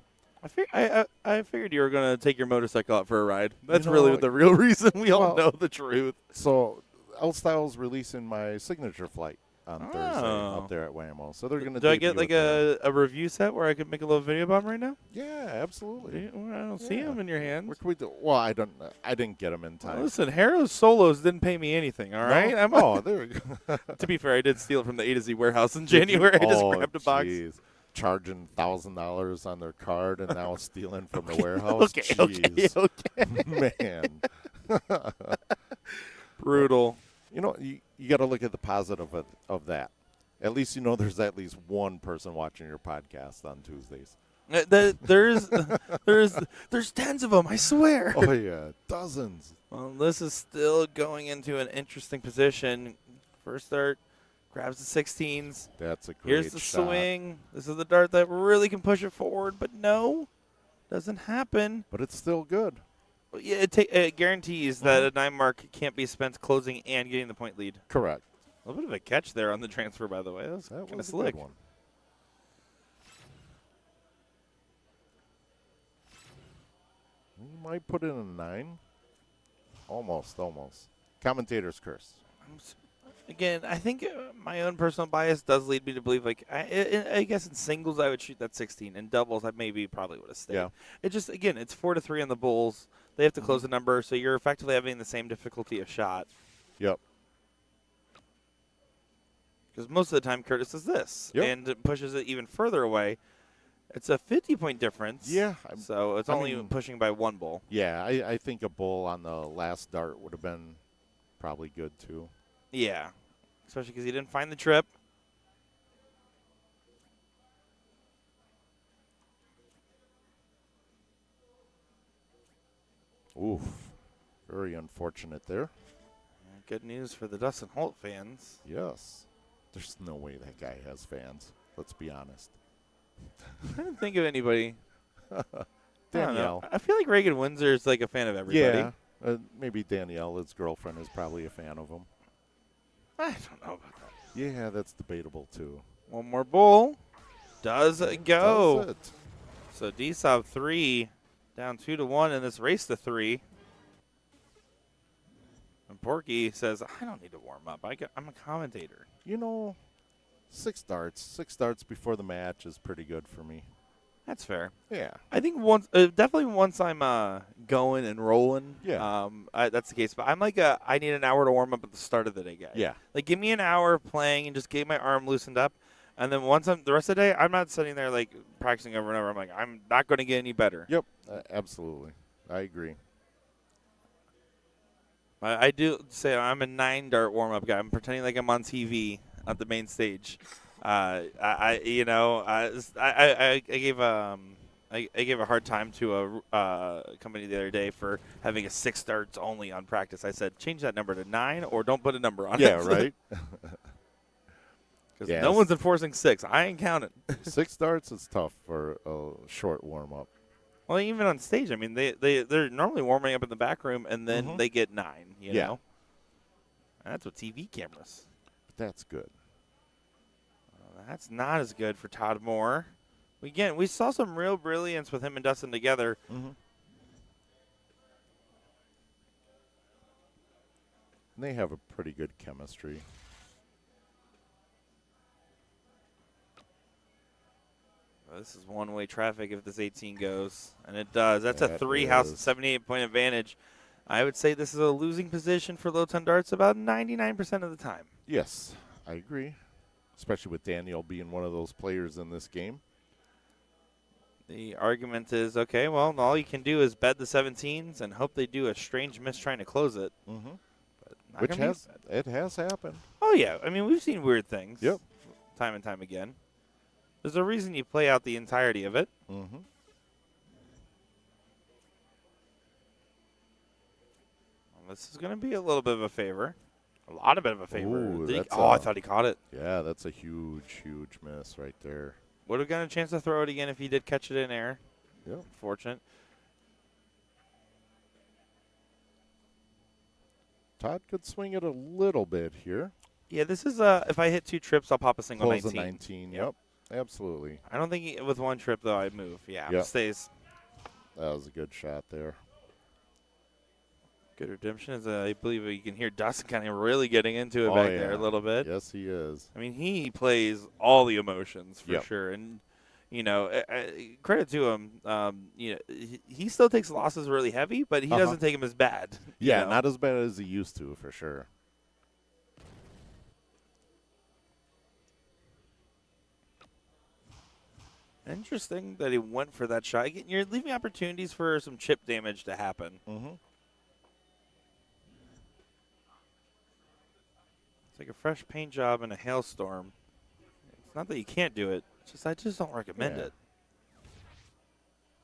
figured you were going to take your motorcycle out for a ride. That's You know, really the real reason. We all well, know the truth. So, L Style's releasing my signature flight on Thursday Oh. up there at Whammo. So, they're going to Do I get like a review set where I could make a little video about 'em right now? Yeah, absolutely. Well, I don't see them in your hands. What can we do? Well, I didn't get them in time. Well, listen, Harrow's Solos didn't pay me anything, all right? Oh, there we go. To be fair, I did steal it from the A to Z warehouse in January. I just grabbed a box. Jeez. Charging $1,000 on their card and now stealing from the warehouse. Okay. Man. Brutal. You know, you got to look at the positive of that. At least you know there's at least one person watching your podcast on Tuesdays. There's tens of them, I swear. Oh, yeah. Dozens. Well, this is still going into an interesting position. First start, grabs the 16s. That's a great Here's the shot. swing. This is the dart that really can push it forward, but no. Doesn't happen. But it's still good. Well, yeah, it guarantees that a 9 mark can't be spent closing and getting the point lead. Correct. A little bit of a catch there on the transfer, by the way. That was kind of slick. A good one. You might put in a 9. Almost. Commentator's curse. Again, I think my own personal bias does lead me to believe, like, I guess in singles I would shoot that 16. In doubles, I probably would have stayed. Yeah. It just, again, it's 4-3 on the Bulls. They have to close the number, so you're effectively having the same difficulty of shot. Yep. Because most of the time Curtis does this, and it pushes it even further away. It's a 50-point difference. Yeah. So it's only pushing by 1 bull. Yeah, I think a bull on the last dart would have been probably good too. Yeah, especially because he didn't find the trip. Oof. Very unfortunate there. Good news for the Dustin Holt fans. Yes. There's no way that guy has fans. Let's be honest. I didn't think of anybody. Danielle. I feel like Reagan Windsor is like a fan of everybody. Yeah. Maybe Danielle, his girlfriend, is probably a fan of him. I don't know about that. Yeah, that's debatable too. One more bull. Does it go? Does it. So D-Sob 3 down 2-1 in this race to 3. And Porky says, I don't need to warm up. I'm a commentator. You know, 6 darts. 6 darts before the match is pretty good for me. That's fair. Yeah. I think definitely once I'm going and rolling, that's the case. But I'm like I need an hour to warm up at the start of the day guy. Yeah. Like give me an hour playing and just get my arm loosened up. And then once the rest of the day, I'm not sitting there like practicing over and over. I'm like, I'm not going to get any better. Yep. Absolutely. I agree. I do say I'm a 9 dart warm up guy. I'm pretending like I'm on TV at the main stage. I gave a hard time to a company the other day for having a 6 darts only on practice. I said change that number to 9 or don't put a number on it. Yeah, right. Because no one's enforcing 6. I ain't counting. 6 darts is tough for a short warm up. Well, even on stage, I mean, they're normally warming up in the back room and then they get 9. You know, and that's with TV cameras. But that's good. That's not as good for Todd Moore. Again, we saw some real brilliance with him and Dustin together. And they have a pretty good chemistry. Well, this is one-way traffic if this 18 goes, and it does. That's a 3-house 78-point advantage. I would say this is a losing position for low 10 darts about 99% of the time. Yes, I agree. Especially with Daniel being one of those players in this game. The argument is, okay, well, all you can do is bet the 17s and hope they do a strange miss trying to close it. Which has happened. Oh, yeah. I mean, we've seen weird things. Yep. Time and time again. There's a reason you play out the entirety of it. This is going to be a little bit of a favor. A lot of bit of a favor. Ooh, I thought he caught it. Yeah, that's a huge, huge miss right there. Would have gotten a chance to throw it again if he did catch it in air. Yep. Fortunate. Todd could swing it a little bit here. Yeah, this is if I hit 2 trips, I'll pop a single Close 19. a 19, yep. Absolutely. I don't think with 1 trip, though, I'd move. Yeah, Yep. Stays. That was a good shot there. Good redemption. I believe you can hear Dustin kind of really getting into it back there a little bit. Yes, he is. I mean, he plays all the emotions for Yep. sure. And, you know, credit to him. You know, he still takes losses really heavy, but he doesn't take them as bad. Yeah, you know? not as bad as he used to, for sure. Interesting that he went for that shot. You're leaving opportunities for some chip damage to happen. It's like a fresh paint job in a hailstorm. It's not that you can't do it. It's just I just don't recommend it.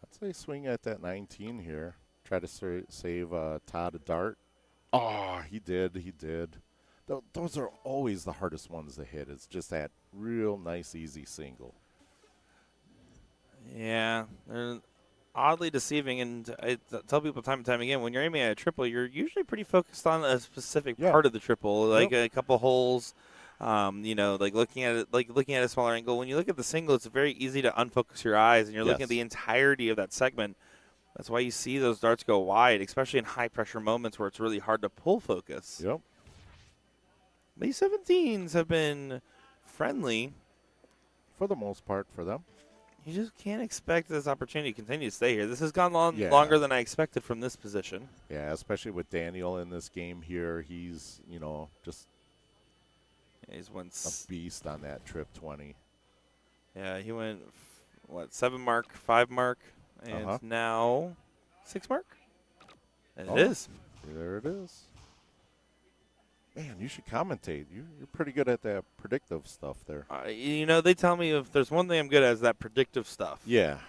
I'd say swing at that 19 here. Try to save Todd a dart. Oh, he did. He did. Those are always the hardest ones to hit. It's just that real nice, easy single. Yeah. oddly deceiving, and I tell people time and time again, when you're aiming at a triple, you're usually pretty focused on a specific part of the triple, like a couple holes. Like looking at it, like looking at a smaller angle. When you look at the single, it's very easy to unfocus your eyes, and you're looking at the entirety of that segment. That's why you see those darts go wide, especially in high pressure moments where it's really hard to pull focus. Yep. These 17s have been friendly for the most part for them. You just can't expect this opportunity to continue to stay here. This has gone longer than I expected from this position. Yeah, especially with Daniel in this game here. He's, just he's a beast on that trip 20. Yeah, he went, 7 mark, 5 mark, and now 6 mark? And it is. There it is. Man, you should commentate. You're pretty good at that predictive stuff there. They tell me if there's one thing I'm good at is that predictive stuff. Yeah.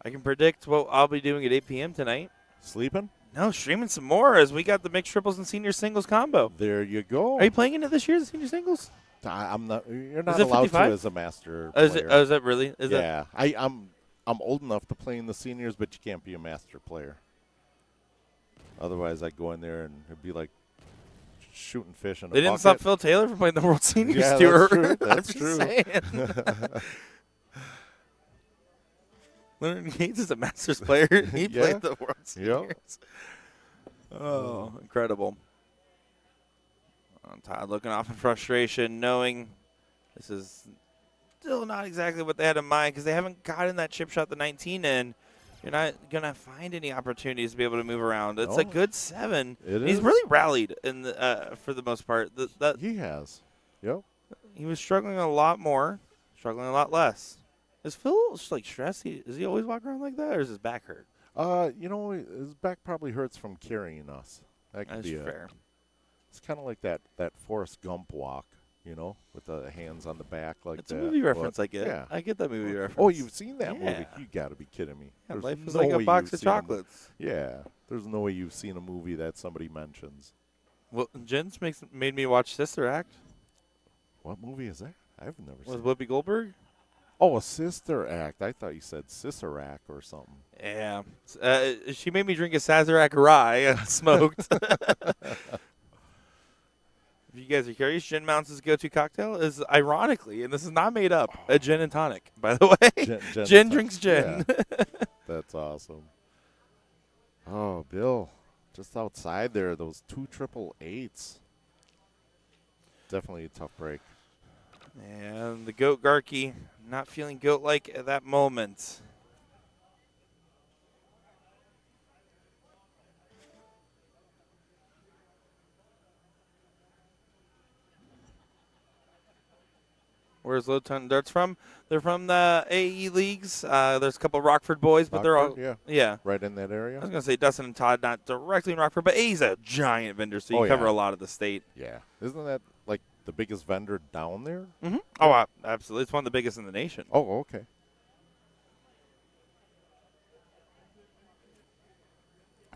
I can predict what I'll be doing at 8 p.m. tonight. Sleeping? No, streaming some more as we got the mixed triples and senior singles combo. There you go. Are you playing into this year, the senior singles? I'm not. You're not allowed 55? To as a master player. Is that really? I'm old enough to play in the seniors, but you can't be a master player. Otherwise, I'd go in there and it'd be like shooting fish in a bucket. They didn't stop Phil Taylor from playing the World Seniors Tour. That's true. Leonard Gates is a Masters player. He played the World Seniors. Yep. Oh, incredible. Todd looking off in frustration, knowing this is still not exactly what they had in mind because they haven't gotten that chip shot the 19 in. You're not going to find any opportunities to be able to move around. It's a good 7. He's really rallied for the most part. He has. Yep. He was struggling a lot more, struggling a lot less. Is Phil stressed? Does he always walk around like that, or is his back hurt? His back probably hurts from carrying us. That could be fair. It's kind of like that Forrest Gump walk. With the hands on the back like that. It's a movie reference, I get. Yeah. I get that movie reference. Oh, you've seen that movie? You got to be kidding me. Yeah, life is like a box of chocolates. There's no way you've seen a movie that somebody mentions. Well, Jen's made me watch Sister Act. What movie is that? I've never seen it. With Whoopi Goldberg? Oh, a Sister Act. I thought you said Sisserac or something. Yeah. She made me drink a Sazerac rye smoked. If you guys are curious, Gin Mountain's go-to cocktail is, ironically, and this is not made up, a gin and tonic, by the way. Gin drinks gin. Yeah. That's awesome. Oh, Bill, just outside there, those 2 888s. Definitely a tough break. And the Goat Garky not feeling goat-like at that moment. Where's Low Ton Darts from? They're from the AE leagues. There's a couple of Rockford boys, but they're all right in that area. I was gonna say Dustin and Todd, not directly in Rockford, but AE's a giant vendor, so you cover a lot of the state. Yeah, isn't that like the biggest vendor down there? Mm-hmm. Oh, absolutely. It's one of the biggest in the nation. Oh, okay.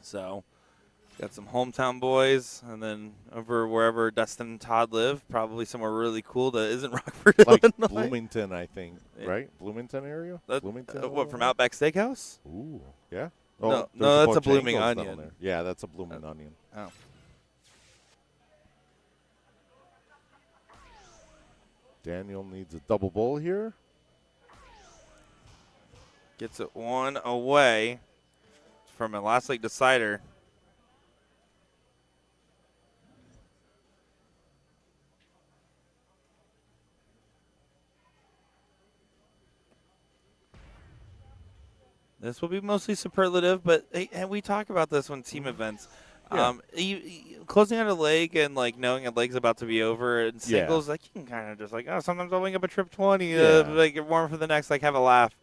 So. Got some hometown boys, and then over wherever Dustin and Todd live, probably somewhere really cool that isn't Rockford, like Illinois. Bloomington, I think, right? Bloomington area? Bloomington? What, from Outback Steakhouse? Ooh, yeah. Oh, no, that's a Blooming Onion. Yeah, that's a Blooming Onion. Oh. Daniel needs a double bowl here. Gets it 1 away from a last league decider. This will be mostly superlative, but and we talk about this when team events. Yeah. Closing out a leg and knowing a leg's about to be over in singles, you can kind of just sometimes I'll wing up a trip 20 to get warm for the next, have a laugh.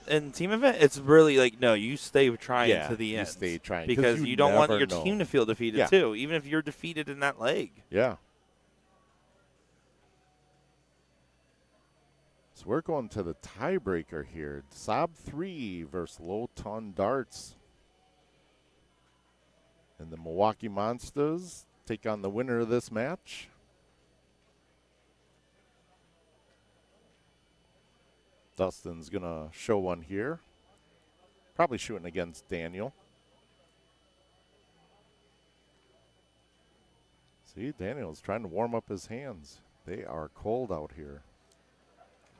In team event, it's really no, you stay trying to the end. You stay trying because you don't want your team to feel defeated too, even if you're defeated in that leg. Yeah. So we're going to the tiebreaker here. Sob 3 versus Low Ton Darts. And the Milwaukee Monsters take on the winner of this match. Dustin's going to show one here. Probably shooting against Daniel. See, Daniel's trying to warm up his hands. They are cold out here.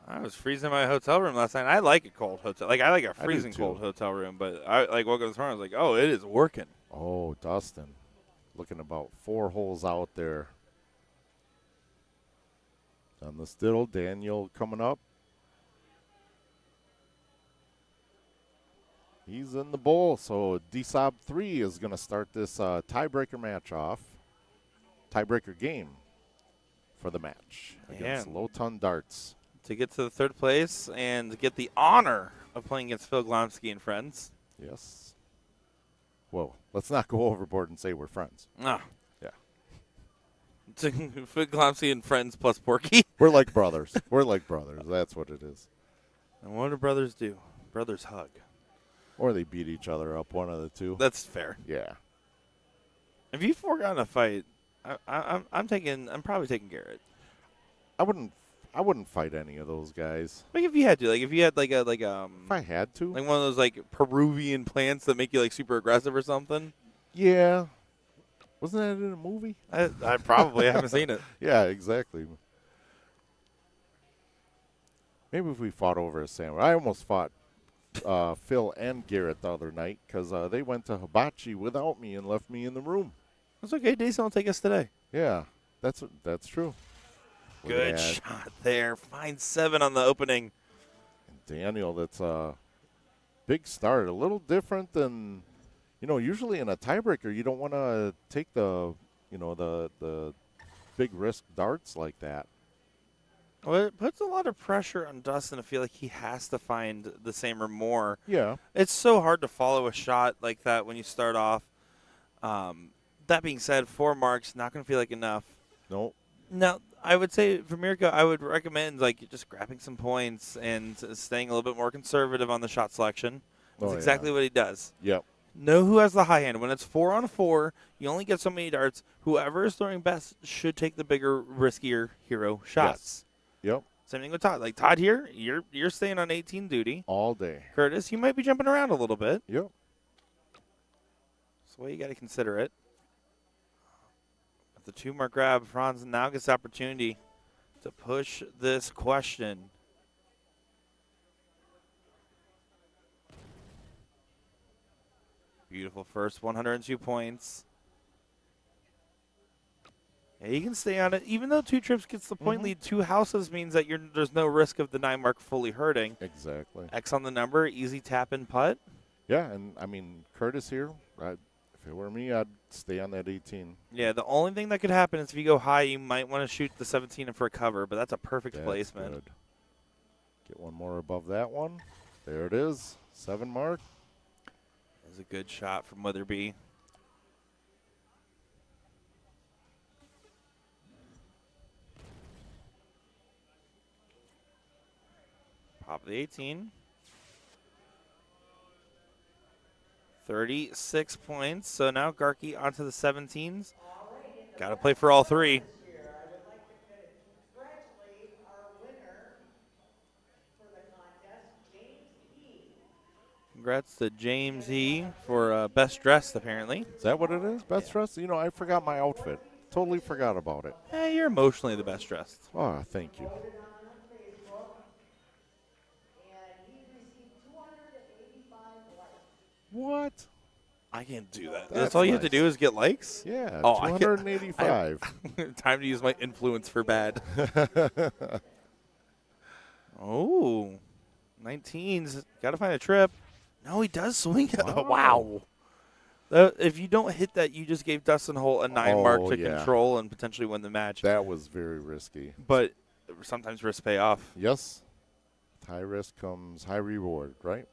I was freezing in my hotel room last night. I like a cold hotel. Like, I like a I do freezing too. cold hotel room, but I like woke up this morning. I was like, oh, it is working. Oh, Dustin. Looking about 4 holes out there. On the still, Daniel coming up. He's in the bowl, so DSOB 3 is going to start this tiebreaker match off. Tiebreaker game for the match against Man. Lowen Darts. To get to the third place and get the honor of playing against Phil Glomsky and friends. Yes. Whoa, let's not go overboard and say we're friends. Ah. Yeah. Phil Glomsky and friends plus Porky. We're like brothers. We're like brothers. That's what it is. And what do brothers do? Brothers hug. Or they beat each other up, one of the two. That's fair. Yeah. If you foregone a fight, I'm probably taking Garrett. I wouldn't fight any of those guys. Like if you had to, if I had to. like one of those like Peruvian plants that make you like super aggressive or something. Yeah. Wasn't that in a movie? I probably haven't seen it. Yeah, exactly. Maybe if we fought over a sandwich. I almost fought Phil and Garrett the other night because they went to hibachi without me and left me in the room. It's okay. Jason will take us today. Yeah, that's true. Good shot there. Fine 7 on the opening. Daniel, that's a big start. A little different than, usually in a tiebreaker, you don't want to take the big risk darts like that. Well, it puts a lot of pressure on Dustin to feel like he has to find the same or more. Yeah. It's so hard to follow a shot like that when you start off. That being said, 4 marks, not going to feel like enough. Nope. Now, I would say for Mirko, I would recommend just grabbing some points and staying a little bit more conservative on the shot selection. That's exactly what he does. Yep. Know who has the high hand. When it's 4 on 4, you only get so many darts. Whoever is throwing best should take the bigger, riskier hero shots. Yes. Yep. Same thing with Todd. Like Todd here, you're staying on 18 duty. All day. Curtis, you might be jumping around a little bit. Yep. That's the way you got to consider it. With the 2-mark grab, Franz now gets the opportunity to push this question. Beautiful first 102 points. Yeah, you can stay on it. Even though 2 trips gets the point lead, 2 houses means that there's no risk of the 9 mark fully hurting. Exactly. X on the number, easy tap and putt. Yeah, and Curtis here, if it were me, I'd stay on that 18. Yeah, the only thing that could happen is if you go high, you might want to shoot the 17 for a cover, but that's a perfect placement. Good. Get one more above that one. There it is, 7 mark. That was a good shot from Witherby. Pop the 18. 36 points. So now Garkey onto the 17s. Got to play for all 3. Congrats to James E. for best dressed, apparently. Is that what it is? Best dressed? I forgot my outfit. Totally forgot about it. Hey, you're emotionally the best dressed. Oh, thank you. What? I can't do that. That's all you have to nice. do is get likes? Yeah, Oh, 285. Time to use my influence for bad. Oh, 19's got to find a trip. No, he does swing it. Wow. Wow. If you don't hit that, you just gave Dustin Holt a 9 mark to yeah. control and potentially win the match. That was very risky. But sometimes risks pay off. Yes. High risk comes high reward, right?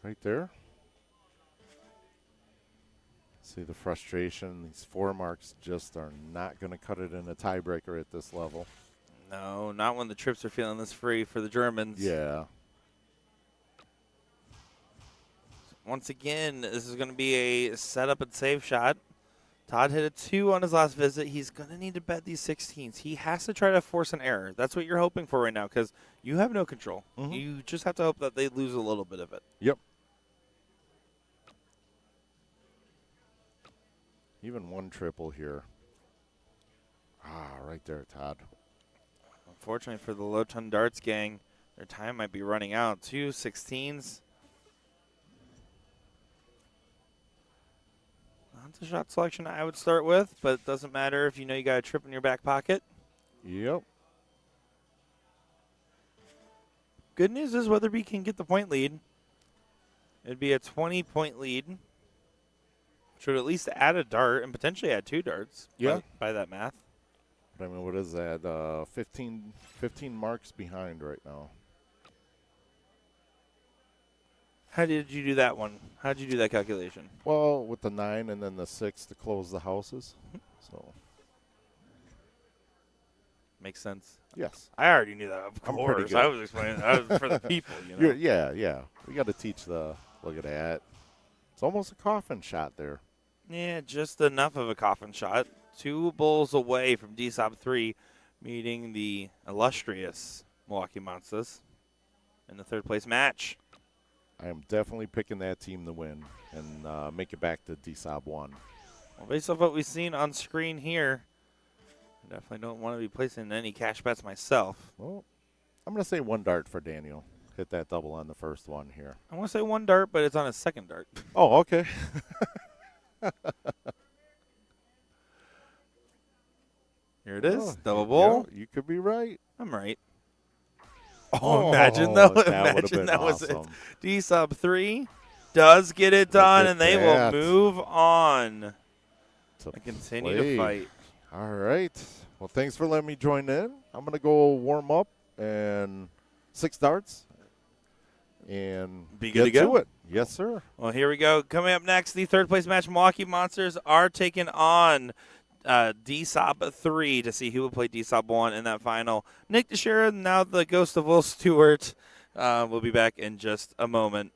Right there. See the frustration. These 4 marks just are not going to cut it in a tiebreaker at this level. No, not when the trips are feeling this free for the Germans. Yeah. Once again, this is going to be a setup and save shot. Todd hit a 2 on his last visit. He's going to need to bet these 16s. He has to try to force an error. That's what you're hoping for right now because you have no control. You just have to hope that they lose a little bit of it. Yep. Even one triple here. Right there, Todd. Unfortunately for the Low Ton Darts gang, their time might be running out. 2 16s. Not the shot selection I would start with, but it doesn't matter if you know you got a trip in your back pocket. Yep. Good news is Weatherby can get the point lead. It'd be a 20-point lead. Should at least add a dart and potentially add 2 darts. Yeah. By that math. But I mean, what is that? 15 marks behind right now. How did you do that one? How did you do that calculation? Well, with the 9 and then the 6 to close the houses. So. Makes sense. Yes. I already knew that, of I'm course. pretty good. I was explaining that for the people, you know. Yeah. We got to teach the, look at that. It's almost a coffin shot there. Yeah, just enough of a coffin shot. 2 bowls away from DSOP 3 meeting the illustrious Milwaukee Monsters in the third place match. I am definitely picking that team to win and make it back to DSOP 1. Well, based off what we've seen on screen here, I definitely don't want to be placing any cash bets myself. Well, I'm going to say 1 dart for Daniel. Hit that double on the first one here. I want to say 1 dart, but it's on his second dart. Oh, okay. Here it is. Double bowl. Yeah, you could be right. I'm right. Oh, imagine though. Imagine that was awesome. it. D-sub 3 does get it done, and they will that. move on To and continue play. to fight. All right. Well, thanks for letting me join in. I'm going to go warm up and 6 darts and Be good get to go. it. Yes, sir. Well, here we go. Coming up next, the third place match, Milwaukee Monsters are taking on DSOP 3 to see who will play DSOP 1 in that final. Nick Teixeira, now the ghost of Will Stewart, will be back in just a moment.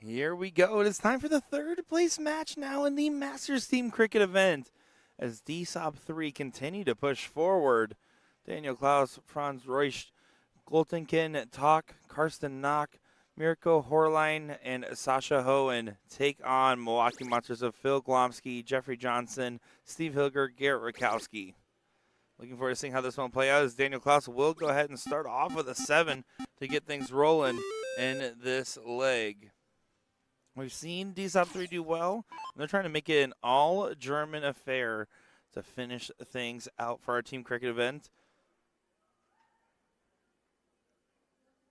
Here we go. It is time for the third place match now in the Masters Team Cricket event. As DSOP 3 continue to push forward. Daniel Klaus, Franz Reusch, Goltenkin, Talk, Karsten Knock, Mirko Horline, and Sasha Hohen take on Milwaukee Monsters of Phil Glomsky, Jeffrey Johnson, Steve Hilger, Garrett Rakowski. Looking forward to seeing how this one play out as Daniel Klaus will go ahead and start off with a 7 to get things rolling in this leg. We've seen DSOP 3 do well. They're trying to make it an all-German affair to finish things out for our team cricket event.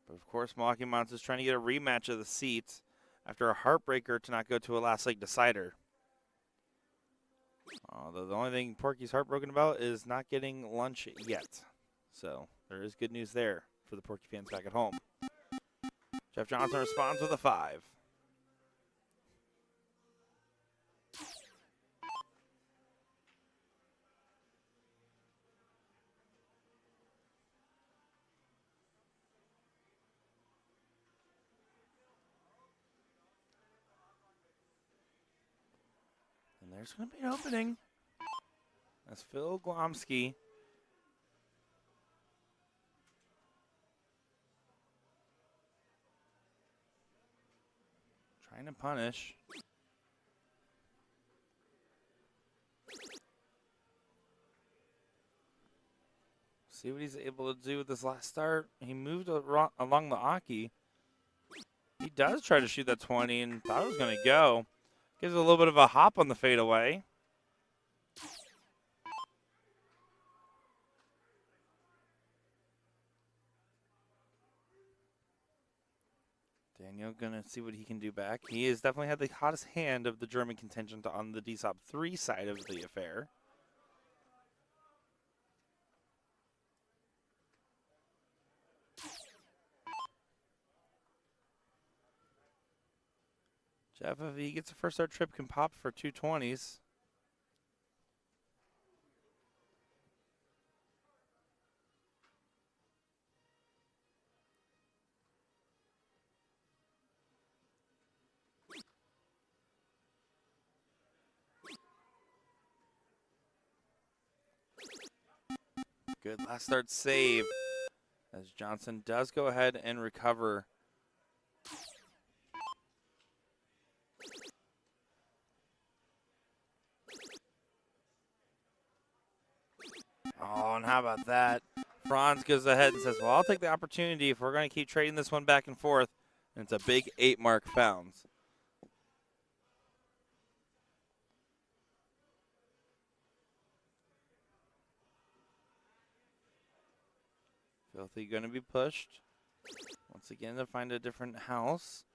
But of course, Milwaukee Monsters trying to get a rematch of the seats after a heartbreaker to not go to a last leg decider. Although the only thing Porky's heartbroken about is not getting lunch yet. So there is good news there for the Porky fans back at home. Jeff Johnson responds with a 5. And there's going to be an opening. That's Phil Glomsky. Trying to punish. See what he's able to do with this last start. He moved along the Aki. He does try to shoot that 20 and thought it was going to go. Gives it a little bit of a hop on the fadeaway. Daniel going to see what he can do back. He has definitely had the hottest hand of the German contingent on the DSOP 3 side of the affair. Jeff, if he gets a first start trip, can pop for 220s. Good last start save as Johnson does go ahead and recover. Oh, and how about that? Franz goes ahead and says, well, I'll take the opportunity if we're going to keep trading this one back and forth. And it's a big 8 mark found. Filthy going to be pushed. Once again to find a different house.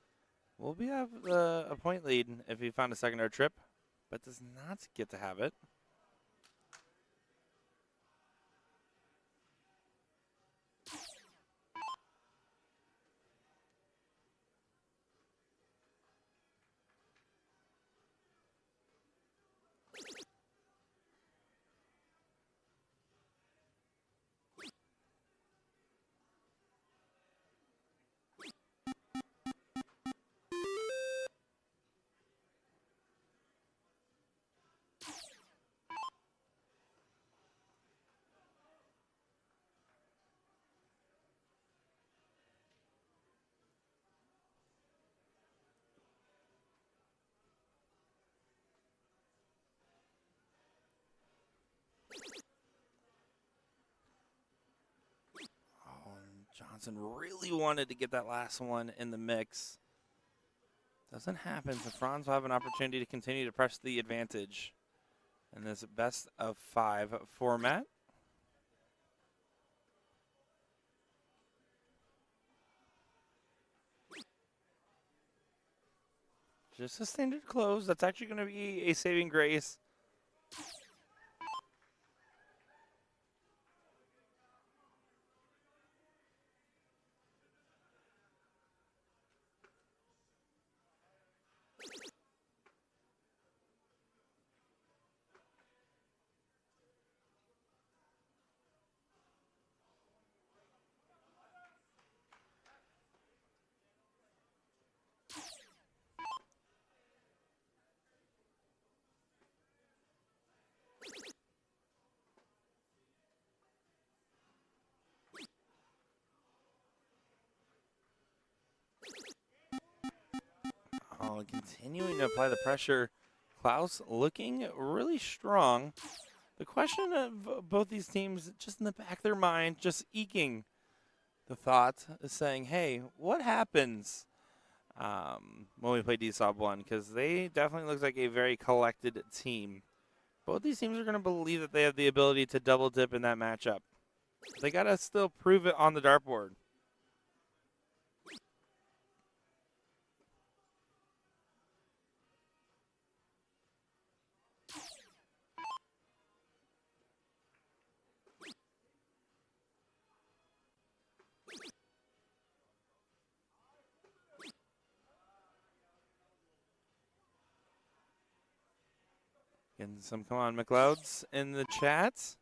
Will we have a point lead if he found a secondary trip, but does not get to have it. Johnson really wanted to get that last one in the mix. Doesn't happen, so Franz will have an opportunity to continue to press the advantage in this best of 5 format. Just a standard close. That's actually going to be a saving grace. Wow, continuing to apply the pressure. Klaus looking really strong. The question of both these teams, just in the back of their mind, just eking the thought, is saying, hey, what happens when we play DSOB 1? Because they definitely look like a very collected team. Both these teams are going to believe that they have the ability to double dip in that matchup. They got to still prove it on the dartboard. Getting some come on McLeods in the chat.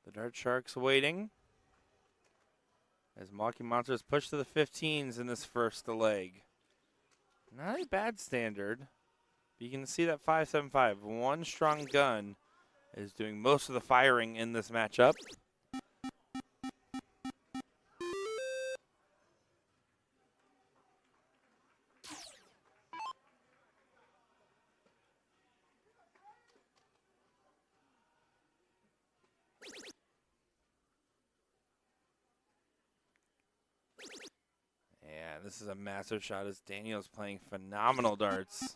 The Dart Sharks waiting. As Mocking Monsters push to the 15s in this first leg. Not a bad standard. But you can see that 5.75. One strong gun is doing most of the firing in this matchup. And this is a massive shot as Daniel's playing phenomenal darts.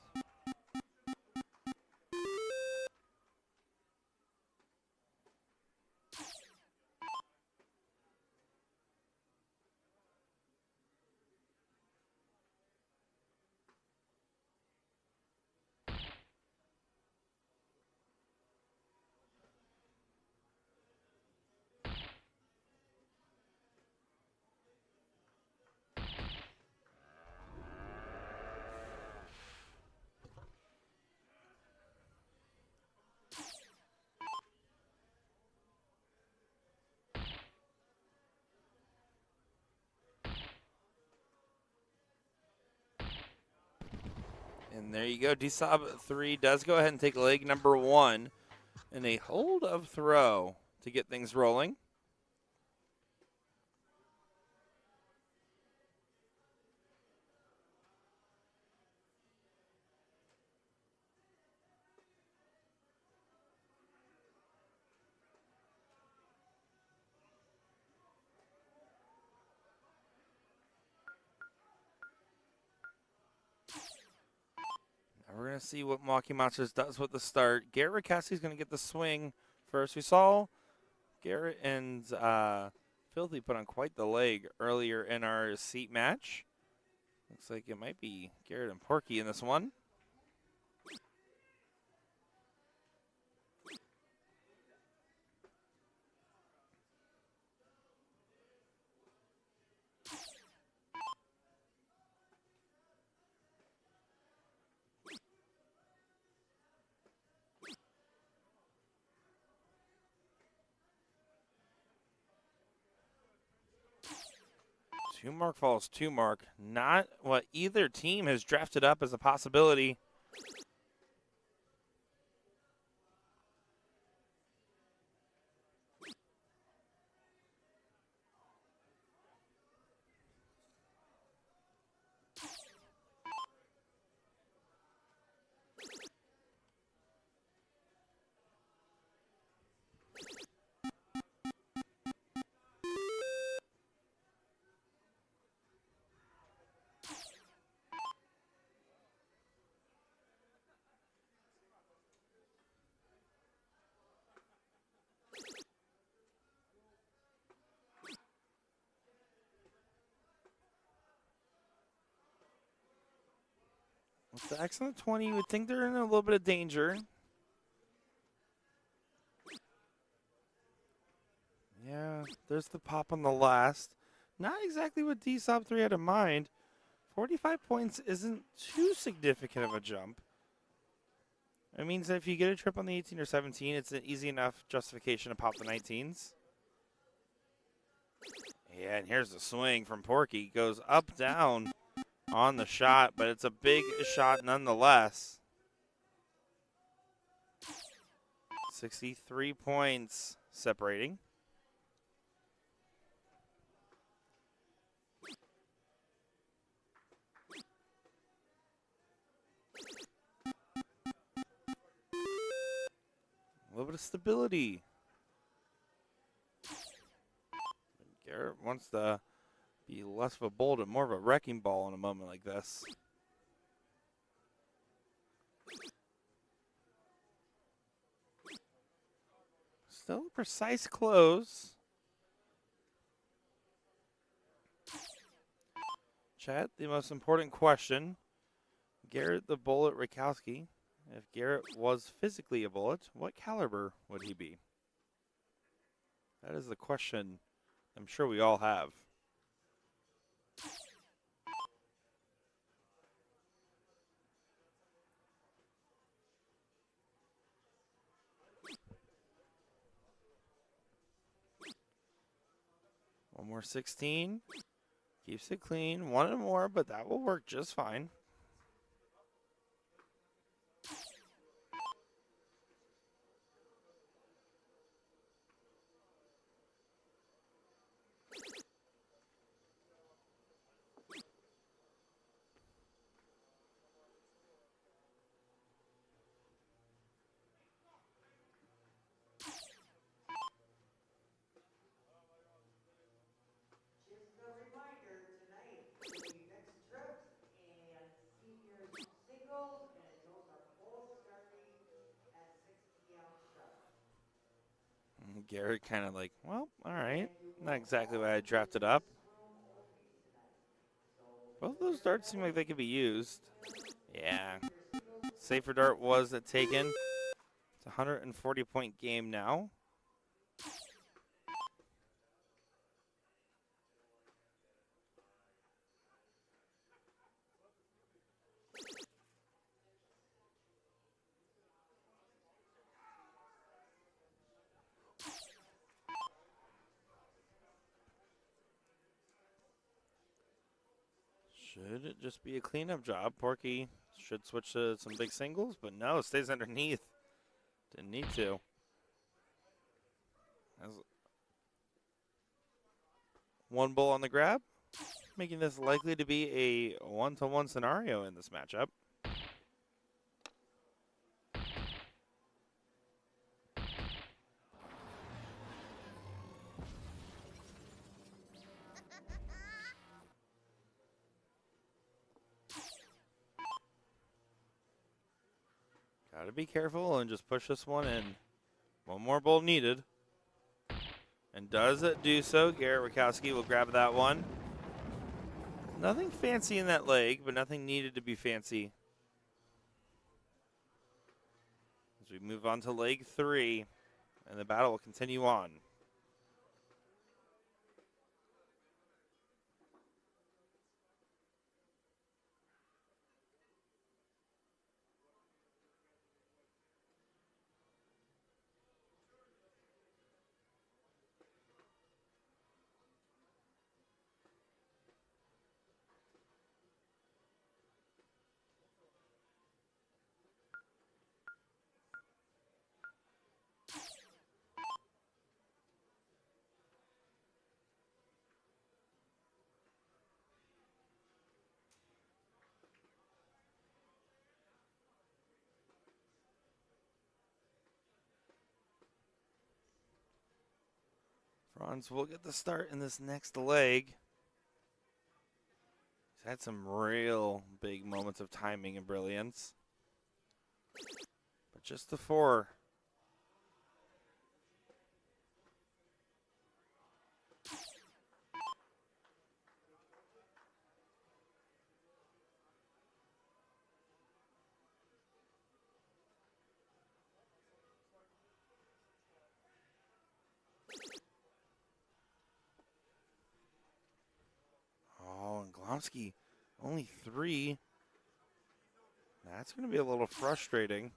And there you go. DSOB 3 does go ahead and take leg number 1 in a hold of throw to get things rolling. We're going to see what Mocking Monsters does with the start. Garrett Cassie's going to get the swing first. We saw Garrett and Filthy put on quite the leg earlier in our seat match. Looks like it might be Garrett and Porky in this one. Two mark falls two mark. Not what either team has drafted up as a possibility. With the X on the 20, you would think they're in a little bit of danger. Yeah, there's the pop on the last. Not exactly what DSOB 3 had in mind. 45 points isn't too significant of a jump. It means that if you get a trip on the 18 or 17, it's an easy enough justification to pop the 19s. Yeah, and here's the swing from Porky. Goes up, down on the shot, but it's a big shot nonetheless. 63 points separating. of stability. Garrett wants to be less of a bolt and more of a wrecking ball in a moment like this. Still a precise close. Chad, the most important question. Garrett the Bullet Rakowski. If Garrett was physically a bullet, what caliber would he be? That is the question I'm sure we all have. One more 16. Keeps it clean. One and more, but that will work just fine. Just a reminder, tonight, the next trips and seniors singles, and those are both starting at 6 p.m. sharp. Garrett kind of like, well, all right. And you Not will exactly what all I be in drafted up. this room only tonight. So Both before those your darts seem like night, they could be used. Yeah. your singles Safer dart was taken. It's a 140-point game now. Should it just be a cleanup job? Porky should switch to some big singles, but no, stays underneath. Didn't need to. As one bull on the grab, making this likely to be a one-to-one scenario in this matchup. Gotta be careful and just push this one in. One more bull needed. And does it do so? Garrett Rakowski will grab that one. Nothing fancy in that leg, but nothing needed to be fancy. As we move on to leg 3, and the battle will continue on. Franz will get the start in this next leg. He's had some real big moments of timing and brilliance. But just the 4. Oh, and Glomsky, only 3. That's going to be a little frustrating.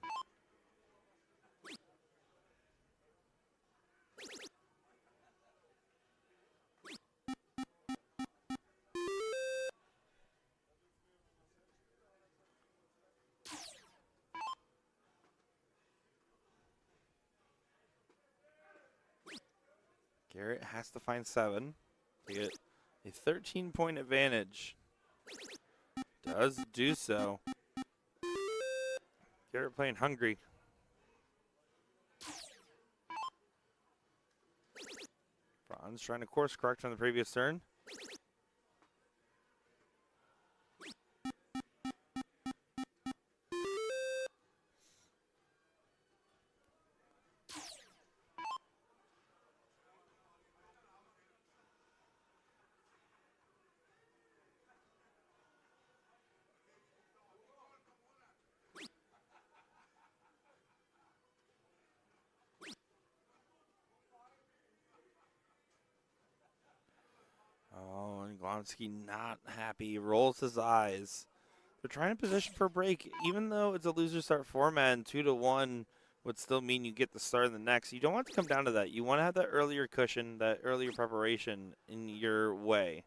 Garrett has to find 7 to get a 13-point advantage. Does do so. Garrett playing hungry. Franz trying to course correct on the previous turn. Oh, and Glomsky not happy, rolls his eyes. They're trying to position for a break, even though it's a loser start format and 2-1 would still mean you get the start in the next. You don't want to come down to that. You want to have that earlier cushion, that earlier preparation in your way.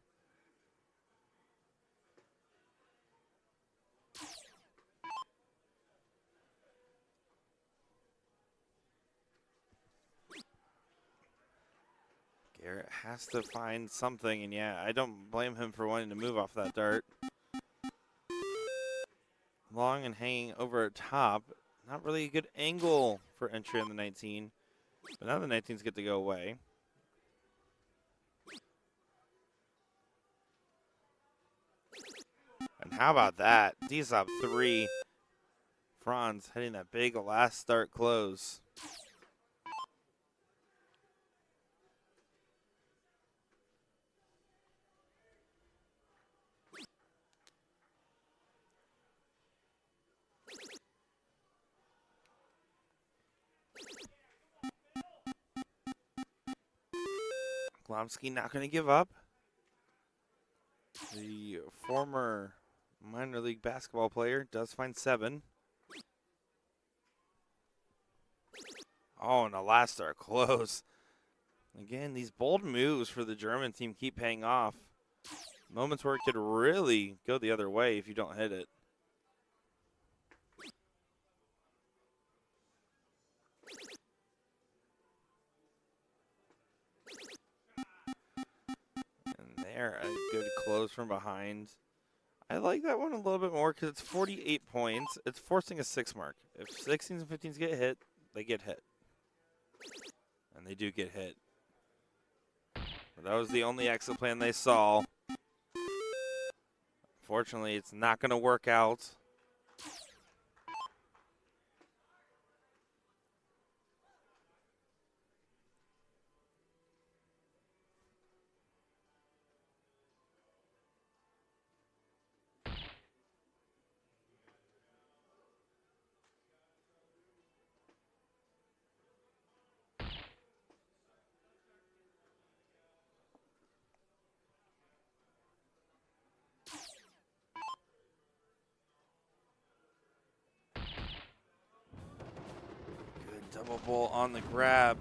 Garrett has to find something, and yeah, I don't blame him for wanting to move off that dart. Long and hanging over top. Not really a good angle for entry on the 19, but now the 19s get to go away. And how about that? D-Sop 3. Franz hitting that big last start close. Glomsky not going to give up. The former minor league basketball player does find 7. Oh, and the last start close. Again, these bold moves for the German team keep paying off. Moments where it could really go the other way if you don't hit it. And there, a good close from behind. I like that one a little bit more because it's 48 points. It's forcing a 6 mark. If 16s and 15s get hit, they get hit. And they do get hit. But that was the only exit plan they saw. Fortunately, it's not going to work out. Double ball on the grab.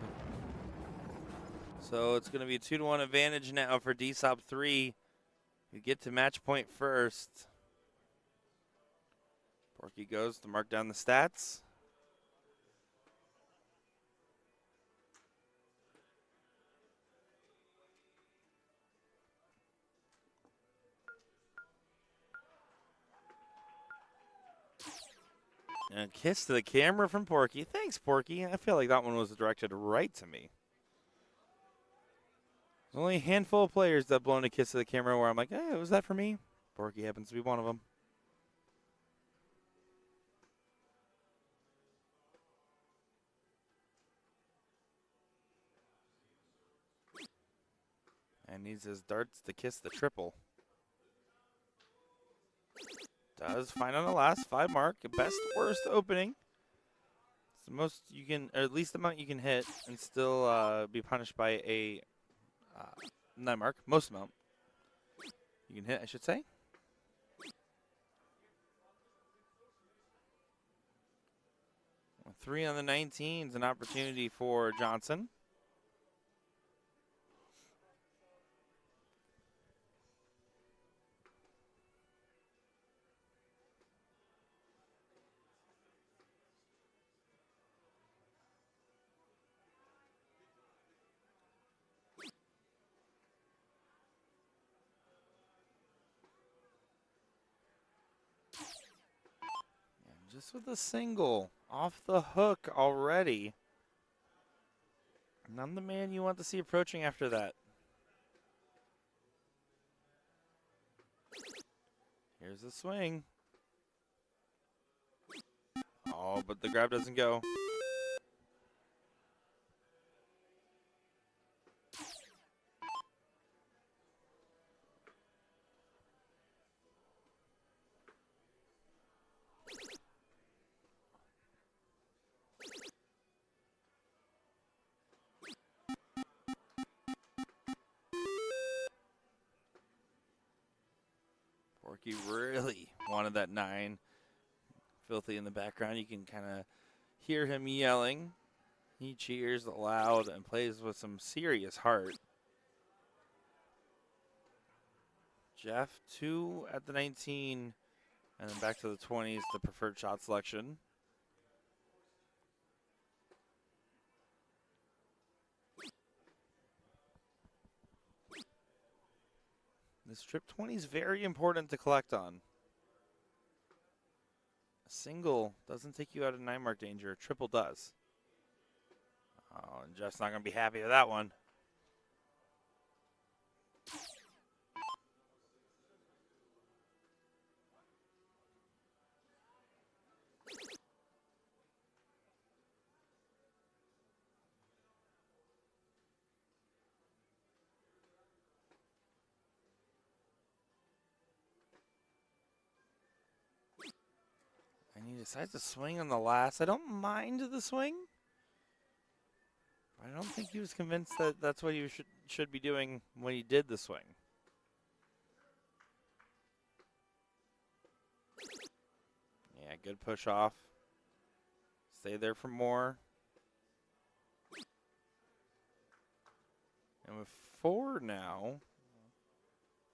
So it's going to be a 2-1 advantage now for DSOP 3. You get to match point first. Porky goes to mark down the stats. And a kiss to the camera from Porky. Thanks, Porky. I feel like that one was directed right to me. There's only a handful of players that have blown a kiss to the camera where I'm like, hey, was that for me? Porky happens to be one of them. And needs his darts to kiss the triple. Does find on the last 5 mark. Best worst opening. It's the most you can, or at least the amount you can hit and still be punished by a 9 mark. Most amount you can hit, I should say. A 3 on the 19 is an opportunity for Johnson. Just with a single off the hook already. And I'm the man you want to see approaching after that. Here's the swing. Oh, but the grab doesn't go. Porky really wanted that 9. Filthy in the background. You can kind of hear him yelling. He cheers loud and plays with some serious heart. Jeff, 2 at the 19, and then back to the 20s, the preferred shot selection. This trip 20 is very important to collect on. A single doesn't take you out of 9 mark danger. A triple does. Oh, and Jeff's not going to be happy with that one. And he decides to swing on the last. I don't mind the swing. I don't think he was convinced that that's what he should be doing when he did the swing. Yeah, good push off. Stay there for more. And with 4 now,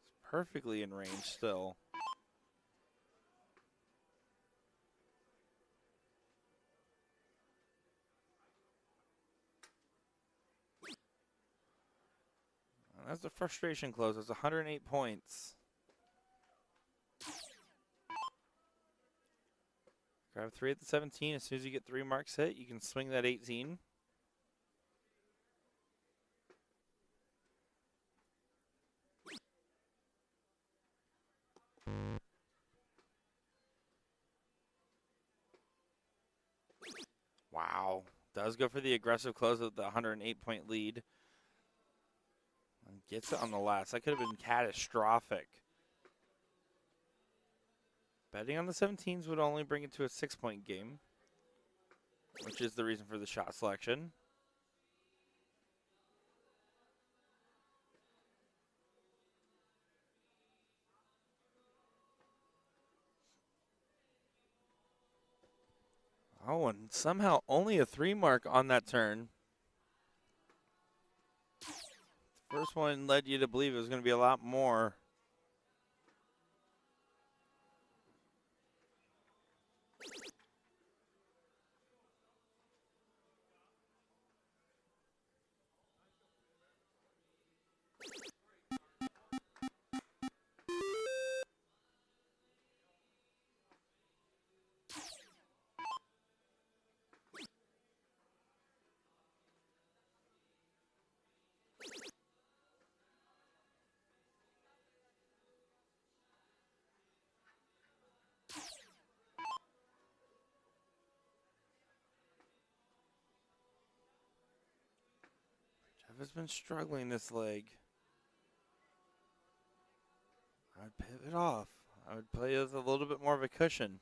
it's perfectly in range still. And that's the frustration close. That's 108 points. Grab 3 at the 17. As soon as you get 3 marks hit, you can swing that 18. Wow. Does go for the aggressive close with the 108-point lead. And gets it on the last. That could have been catastrophic. Betting on the 17s would only bring it to a 6-point game, which is the reason for the shot selection. Oh, and somehow only a 3 mark on that turn. The first one led you to believe it was going to be a lot more. Jeff has been struggling this leg. I'd pivot off. I would play with a little bit more of a cushion.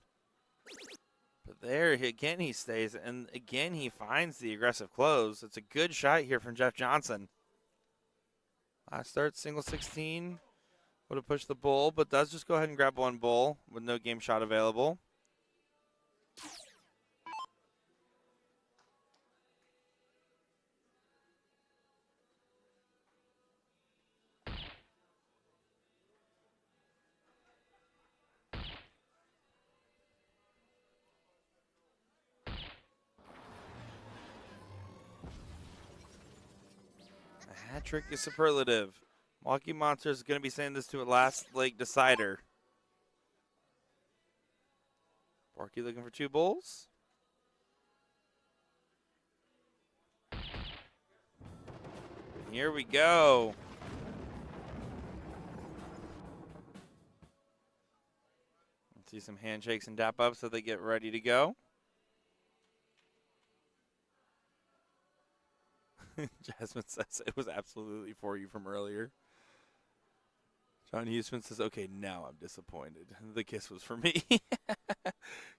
But there, again, he stays, and again, he finds the aggressive close. It's a good shot here from Jeff Johnson. Last start, single 16. Would have pushed the bull, but does just go ahead and grab 1 bull with no game shot available. A hat trick is superlative. Milwaukee Monster is going to be sending this to a last leg decider. Porky looking for 2 bulls. Here we go. See some handshakes and dap ups so they get ready to go. Jasmine says it was absolutely for you from earlier. John Huseman says, okay, now I'm disappointed. The kiss was for me.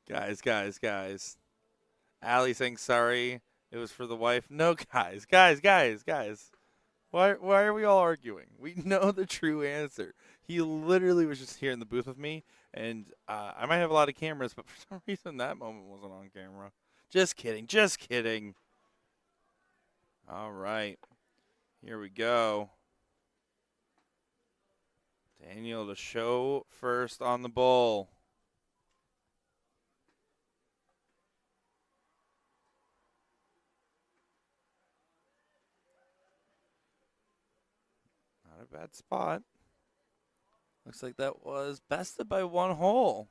Guys. Allie saying sorry. It was for the wife. No, guys. Why are we all arguing? We know the true answer. He literally was just here in the booth with me, and I might have a lot of cameras, but for some reason that moment wasn't on camera. Just kidding. All right. Here we go. Daniel to show first on the bull. Not a bad spot. Looks like that was bested by 1 hole.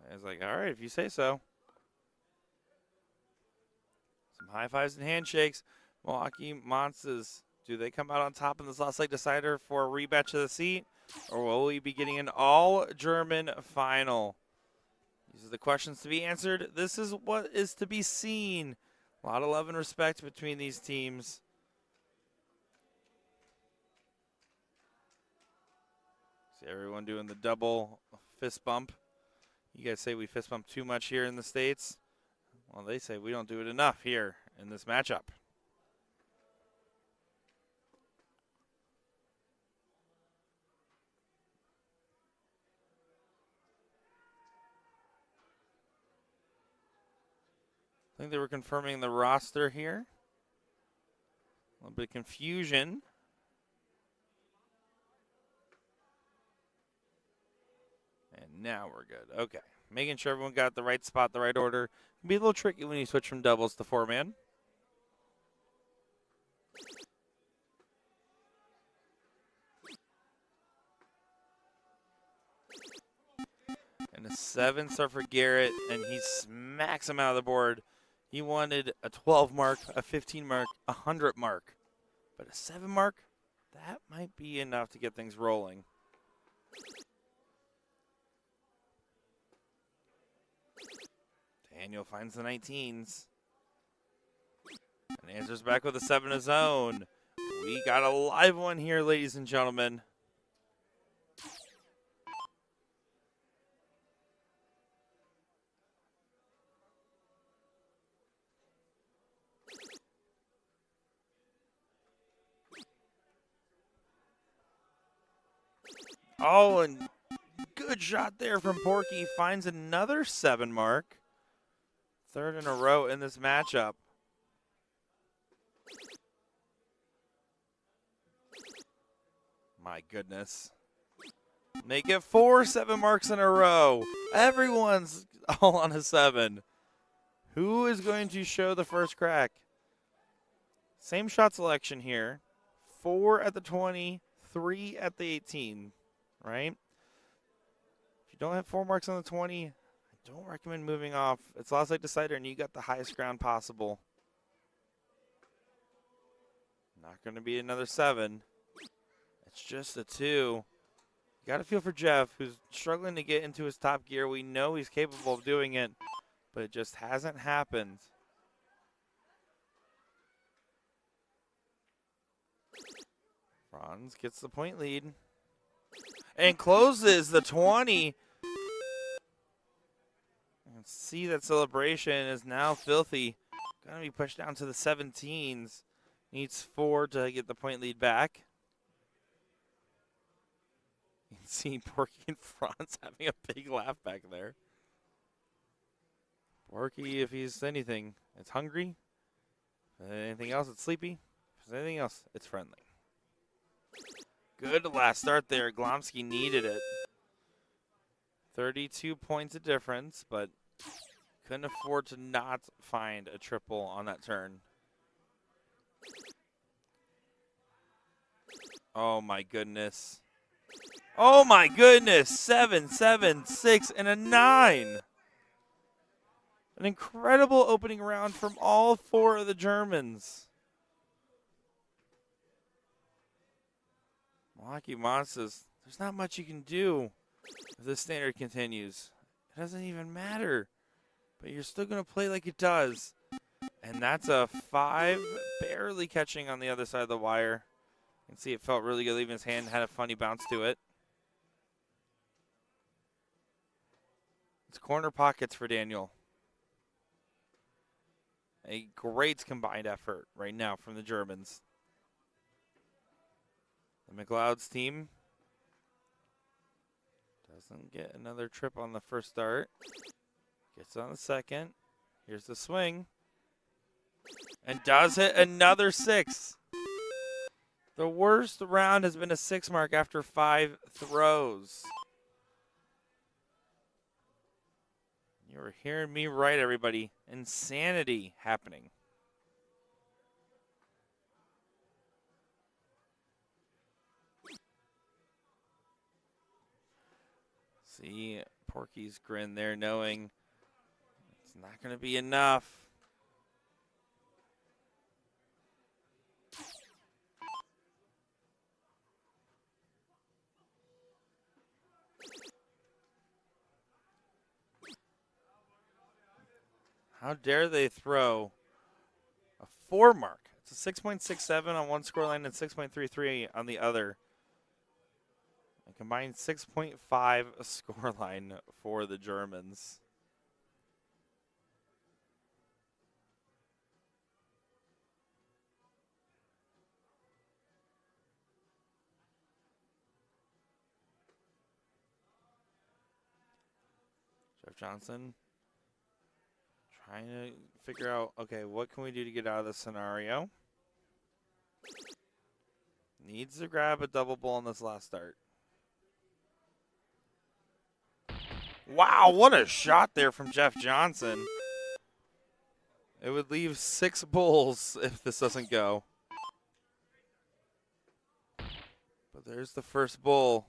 I was like, all right, if you say so. Some high fives and handshakes. Milwaukee Monsters. Do they come out on top in this last leg decider for a rematch of the seat? Or will we be getting an all-German final? These are the questions to be answered. This is what is to be seen. A lot of love and respect between these teams. See everyone doing the double fist bump. You guys say we fist bump too much here in the States. Well, they say we don't do it enough here in this matchup. I think they were confirming the roster here. A little bit of confusion. And now we're good. Okay. Making sure everyone got the right spot, the right order. Can be a little tricky when you switch from doubles to 4-man. And a 7 start for Garrett, and he smacks him out of the board. He wanted a 12 mark, a 15 mark, a 100 mark. But a 7 mark, that might be enough to get things rolling. Daniel finds the 19s. And answers back with a 7 of his own. We got a live one here, ladies and gentlemen. Oh, and good shot there from Porky. Finds another 7 mark. 3rd in a row in this matchup. My goodness. They get 4 7 marks in a row. Everyone's all on a 7. Who is going to show the first crack? Same shot selection here. 4 at the 20, 3 at the 18, right? If you don't have 4 marks on the 20, I don't recommend moving off. It's last leg decider, and you got the highest ground possible. Not going to be another 7. It's just a 2. You got to feel for Jeff, who's struggling to get into his top gear. We know he's capable of doing it, but it just hasn't happened. Franz gets the point lead and closes the 20. And see that celebration is now filthy. Gonna be pushed down to the 17s. Needs 4 to get the point lead back. You can see Porky and Franz having a big laugh back there. Porky, if he's anything, it's hungry. If anything else, it's sleepy. If there's anything else, it's friendly. Good last start there. Glomsky needed it. 32 points of difference, but couldn't afford to not find a triple on that turn. Oh, my goodness. Oh, my goodness. 7, 7, 6, and a 9. An incredible opening round from all 4 of the Germans. Milwaukee Monsters There's not much you can do if the standard continues. It doesn't even matter. But you're still going to play like it does. And that's a 5, barely catching on the other side of the wire. You can see it felt really good leaving his hand, had a funny bounce to it. It's corner pockets for Daniel. A great combined effort right now from the Germans. The McLeod's team doesn't get another trip on the first start. Gets on the second. Here's the swing. And does hit another 6. The worst round has been a 6 mark after 5 throws. You were hearing me right, everybody. Insanity happening. See Porky's grin there, knowing it's not going to be enough. How dare they throw a 4 mark? It's a 6.67 on one scoreline and 6.33 on the other. A combined 6.5 scoreline for the Germans. Jeff Johnson trying to figure out, okay, what can we do to get out of this scenario? Needs to grab a double ball in this last start. Wow, what a shot there from Jeff Johnson. It would leave 6 bulls if this doesn't go. But there's the first bull.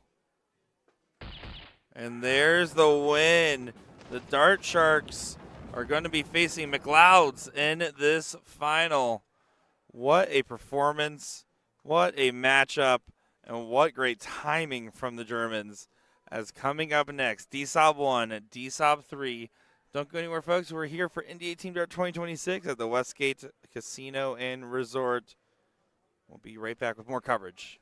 And there's the win. The Dart Sharks are going to be facing McLeod's in this final. What a performance. What a matchup. And what great timing from the Germans. As coming up next, DSOB 1, DSOB 3. Don't go anywhere, folks. We're here for NDA Team Dart 2026 at the Westgate Casino and Resort. We'll be right back with more coverage.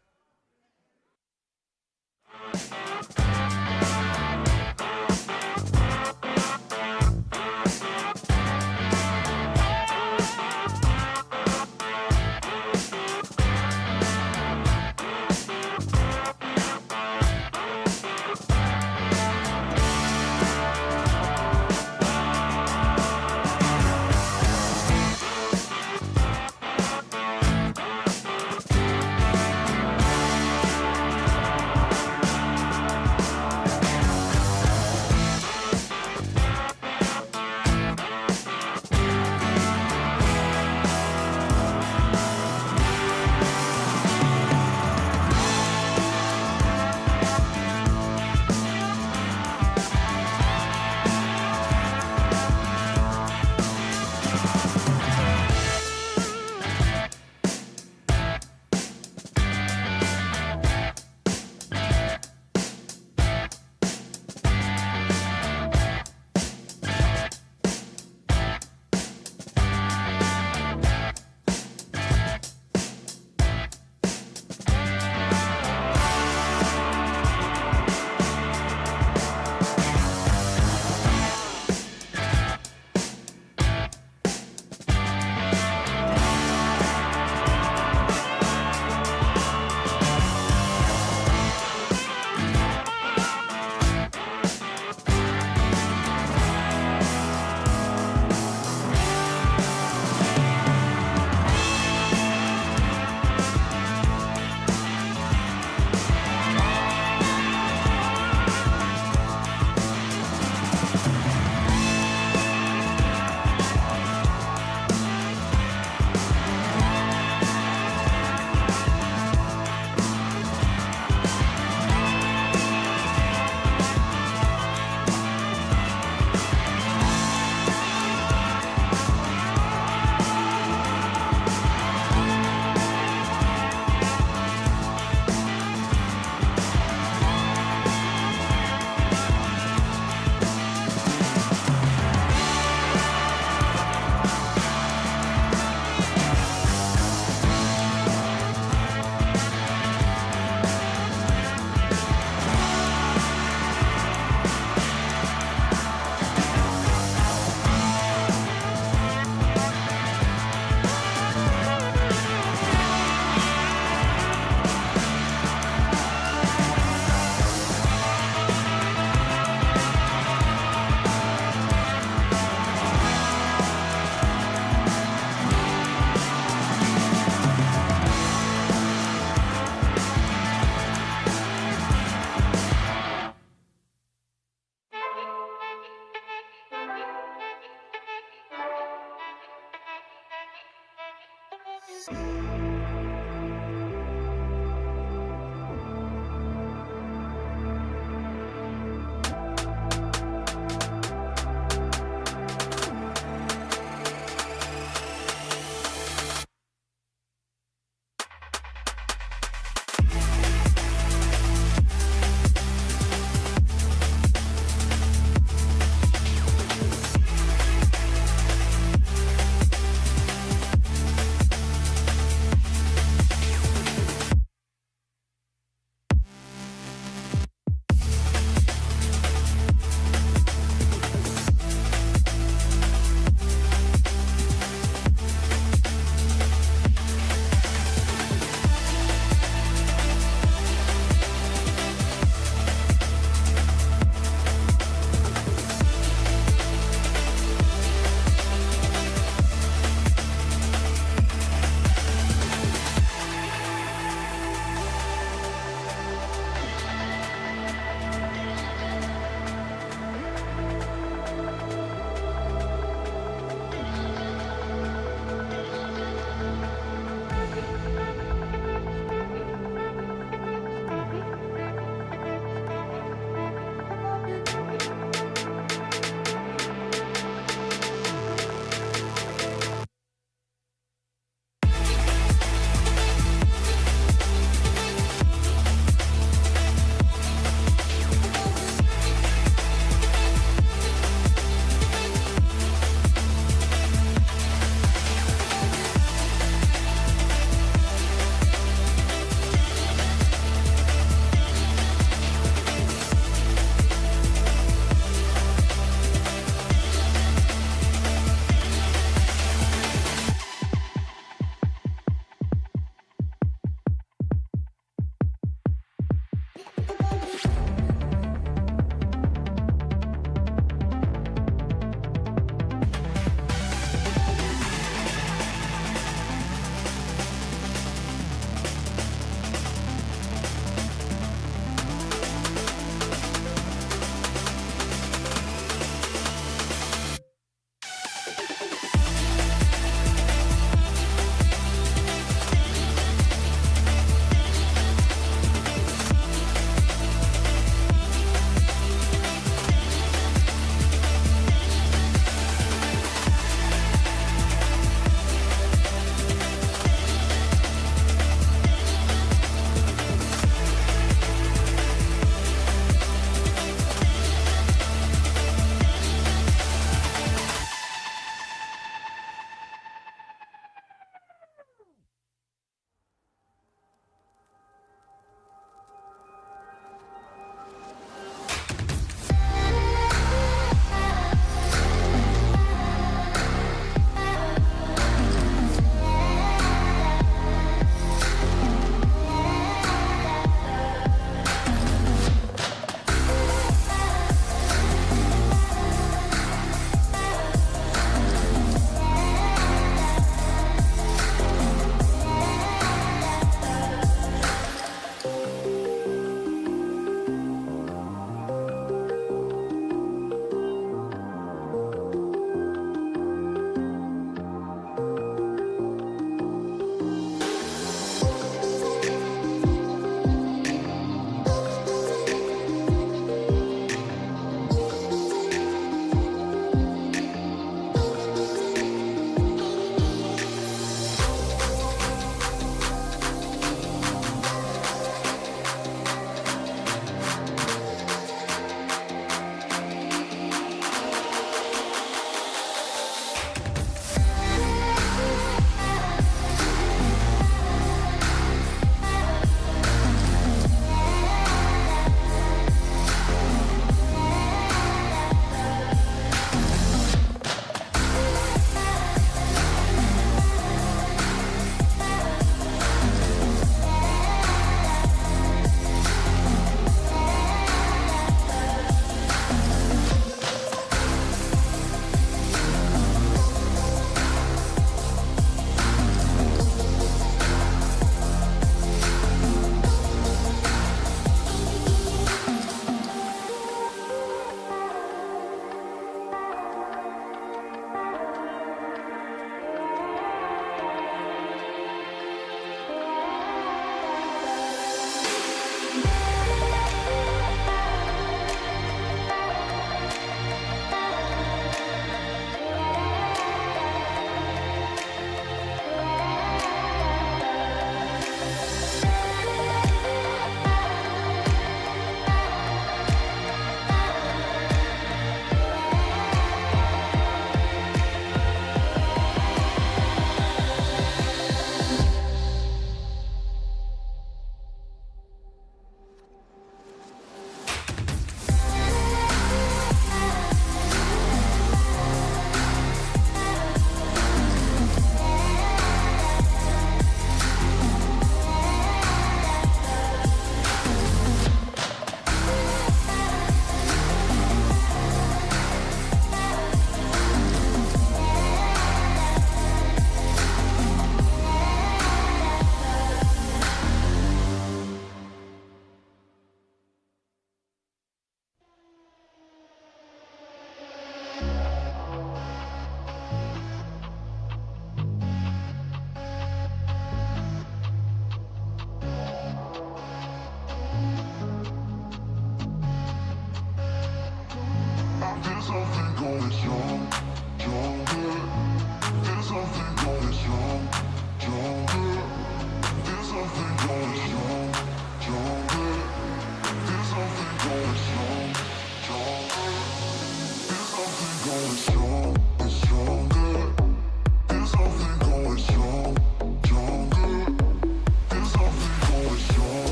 There's something going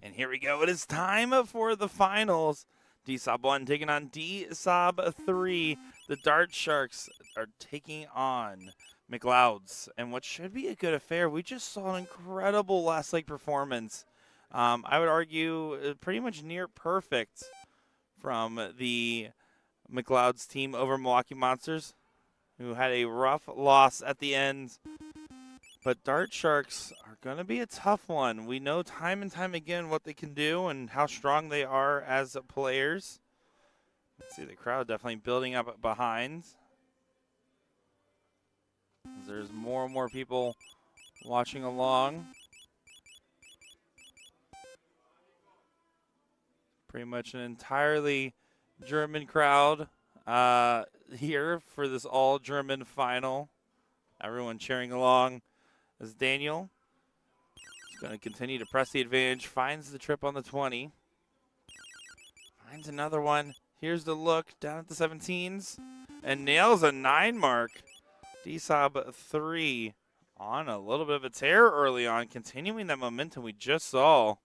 And here we go. It is time for the finals. D-Sob 1 taking on D-Sob 3. The Dart Sharks are taking on McLeod's. And what should be a good affair, we just saw an incredible last leg performance. I would argue pretty much near perfect from the McLeod's team over Milwaukee Monsters, who had a rough loss at the end. But Dart Sharks are going to be a tough one. We know time and time again what they can do and how strong they are as players. Let's see, the crowd definitely building up behind. There's more and more people watching along. Pretty much an entirely German crowd here for this all-German final. Everyone cheering along as Daniel is going to continue to press the advantage. Finds the trip on the 20. Finds another one. Here's the look down at the 17s. And nails a 9 mark. D-Sob 3 on a little bit of a tear early on. Continuing that momentum we just saw.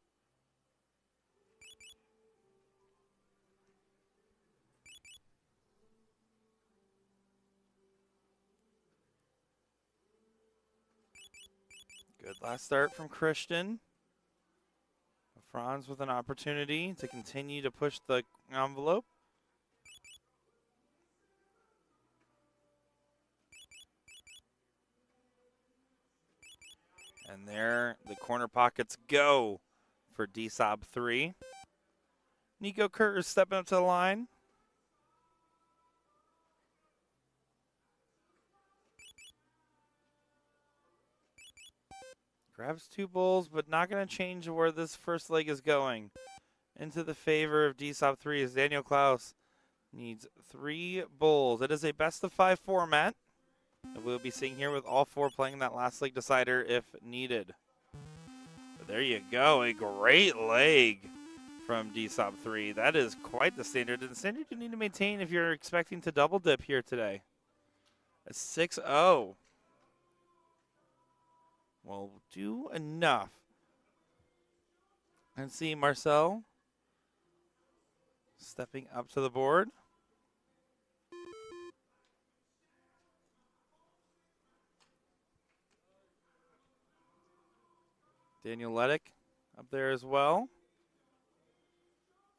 Good last start from Christian. Franz with an opportunity to continue to push the envelope. And there the corner pockets go for D-Sob 3. Nico Kurt is stepping up to the line. Grabs 2 bulls, but not going to change where this first leg is going. Into the favor of D-Sob 3 as Daniel Klaus needs 3 bulls. It is a best-of-5 format that we'll be seeing here with all 4 playing that last leg decider if needed. But there you go, a great leg from D-Sob 3. That is quite the standard, and the standard you need to maintain if you're expecting to double dip here today. A 6-0. Will do enough. And see Marcel stepping up to the board. Daniel Leddick up there as well.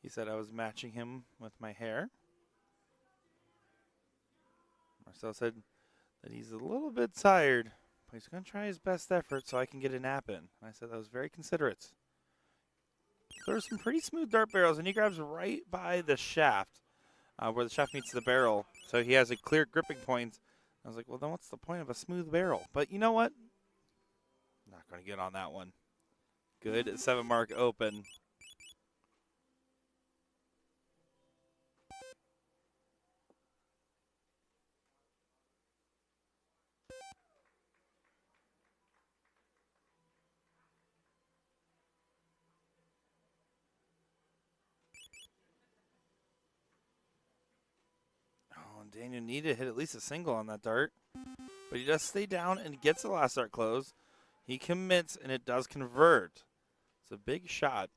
He said I was matching him with my hair. Marcel said that he's a little bit tired, but he's going to try his best effort so I can get a nap in. And I said that was very considerate. There's some pretty smooth dart barrels, and he grabs right by the shaft, where the shaft meets the barrel. So he has a clear gripping point. I was like, well, then what's the point of a smooth barrel? But you know what? Not going to get on that one. Good 7 mark open. Daniel needed to hit at least a single on that dart. But he does stay down and gets the last dart close. He commits, and it does convert. It's a big shot.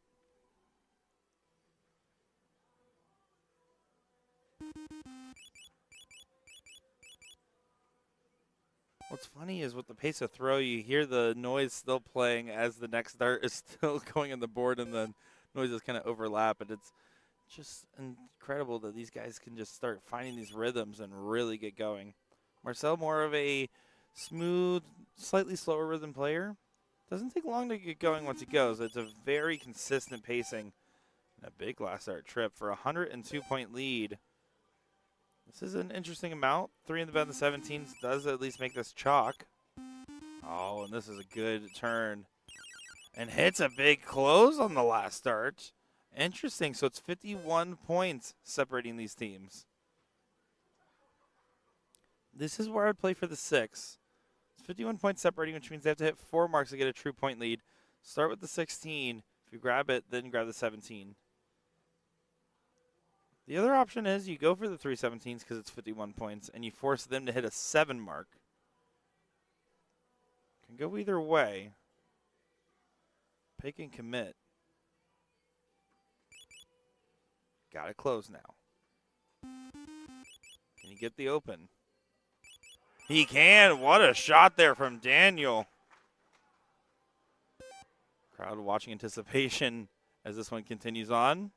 What's funny is with the pace of throw, you hear the noise still playing as the next dart is still going on the board, and the noises kind of overlap. And it's just incredible that these guys can just start finding these rhythms and really get going. Marcel, more of a smooth, slightly slower rhythm player. Doesn't take long to get going once he goes. It's a very consistent pacing. And a big last start trip for a 102-point lead. This is an interesting amount. 3 in the bed in the 17s does at least make this chalk. Oh, and this is a good turn. And hits a big close on the last start. Interesting. So it's 51 points separating these teams. This is where I would play for the 6. It's 51 points separating, which means they have to hit 4 marks to get a true point lead. Start with the 16. If you grab it, then grab the 17. The other option is you go for the 3 17s because it's 51 points, and you force them to hit a 7 mark. Can go either way. Pick and commit. Got it closed now. Can he get the open? He can. What a shot there from Daniel. Crowd watching anticipation as this one continues on.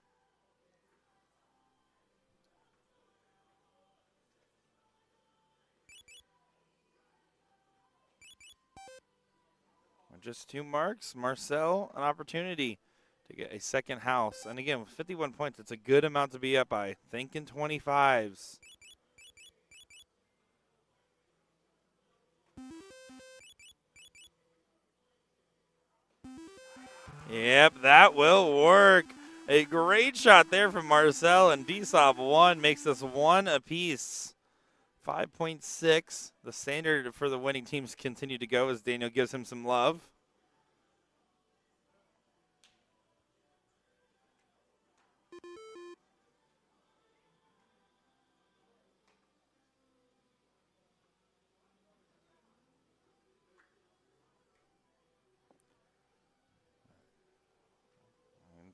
Just 2 marks. Marcel, an opportunity to get a second house. And again, with 51 points, it's a good amount to be up by. Thinking 25s. Yep, that will work. A great shot there from Marcel, and DSOB 1 makes this 1 apiece. 5.6. The standard for the winning teams continue to go as Daniel gives him some love.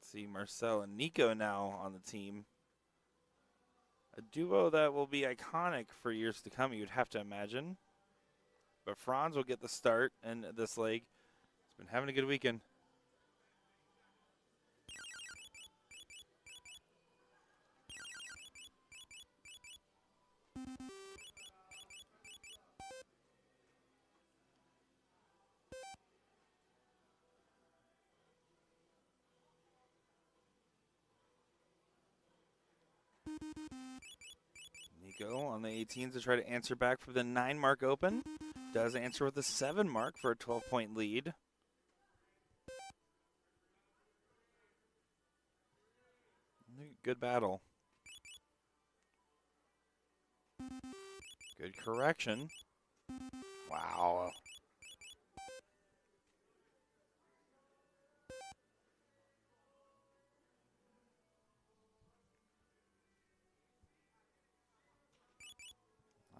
See Marcel and Nico now on the team. A duo that will be iconic for years to come, you'd have to imagine. But Franz will get the start in this leg. He's been having a good weekend. Nico on the 18s to try to answer back for the 9-mark open. Does answer with a 7 mark for a 12-point lead. Good battle. Good correction. Wow.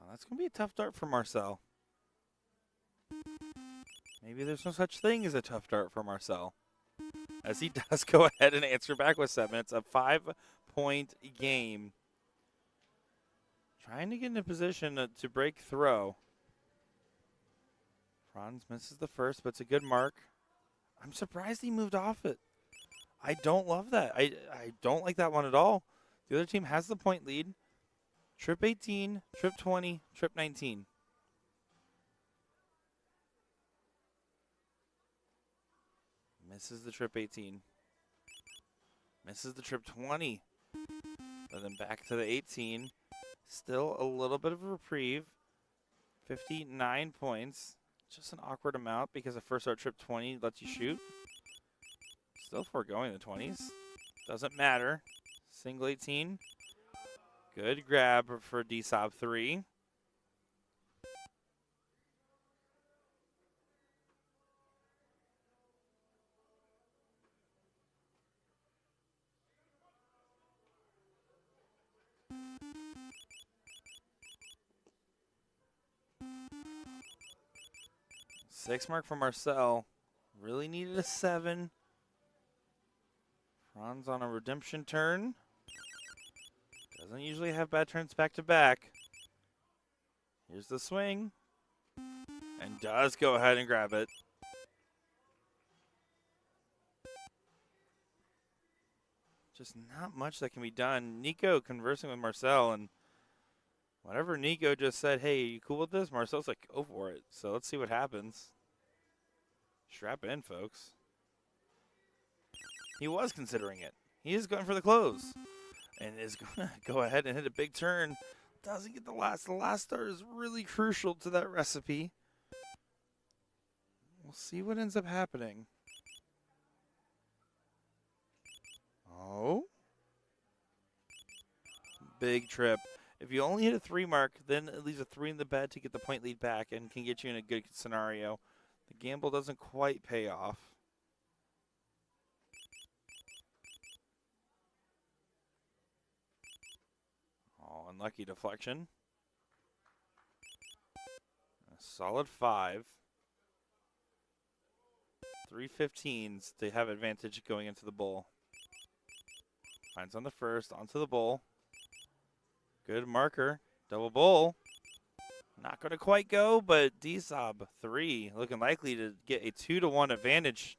That's going to be a tough dart for Marcel. Maybe there's no such thing as a tough dart for Marcel. As he does go ahead and answer back with 7. It's a 5-point game. Trying to get in a position to break throw. Franz misses the first, but it's a good mark. I'm surprised he moved off it. I don't love that. I don't like that one at all. The other team has the point lead. Trip 18, trip 20, trip 19. Misses the trip 18. Misses the trip 20. But then back to the 18. Still a little bit of a reprieve. 59 points. Just an awkward amount because the first art trip 20 lets you shoot. Still foregoing the 20s. Doesn't matter. Single 18. Good grab for DSOB 3. Six mark for Marcel. Really needed a 7. Franz on a redemption turn. Doesn't usually have bad turns back to back. Here's the swing. And does go ahead and grab it. Just not much that can be done. Nico conversing with Marcel, and whatever Nico just said, hey, you cool with this? Marcel's like, go for it. So let's see what happens. Strap in, folks. He was considering it. He is going for the close. And is going to go ahead and hit a big turn. Doesn't get the last. The last star is really crucial to that recipe. We'll see what ends up happening. Oh. Big trip. If you only hit a 3 mark, then it leaves a 3 in the bed to get the point lead back and can get you in a good scenario. The gamble doesn't quite pay off. Oh, unlucky deflection. A solid 5. 3 15s to have advantage going into the bowl. Finds on the first, onto the bull. Good marker. Double bull. Not going to quite go, but D-Sob 3 looking likely to get a 2-1 advantage.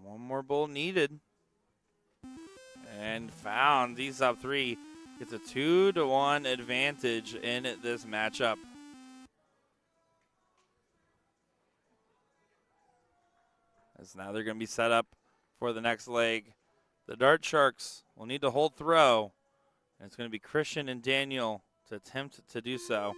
One more bull needed. And found. D-Sob 3 gets a 2-1 advantage in this matchup. As now they're going to be set up for the next leg. The Dart Sharks will need to hold throw. And it's going to be Christian and Daniel to attempt to do so.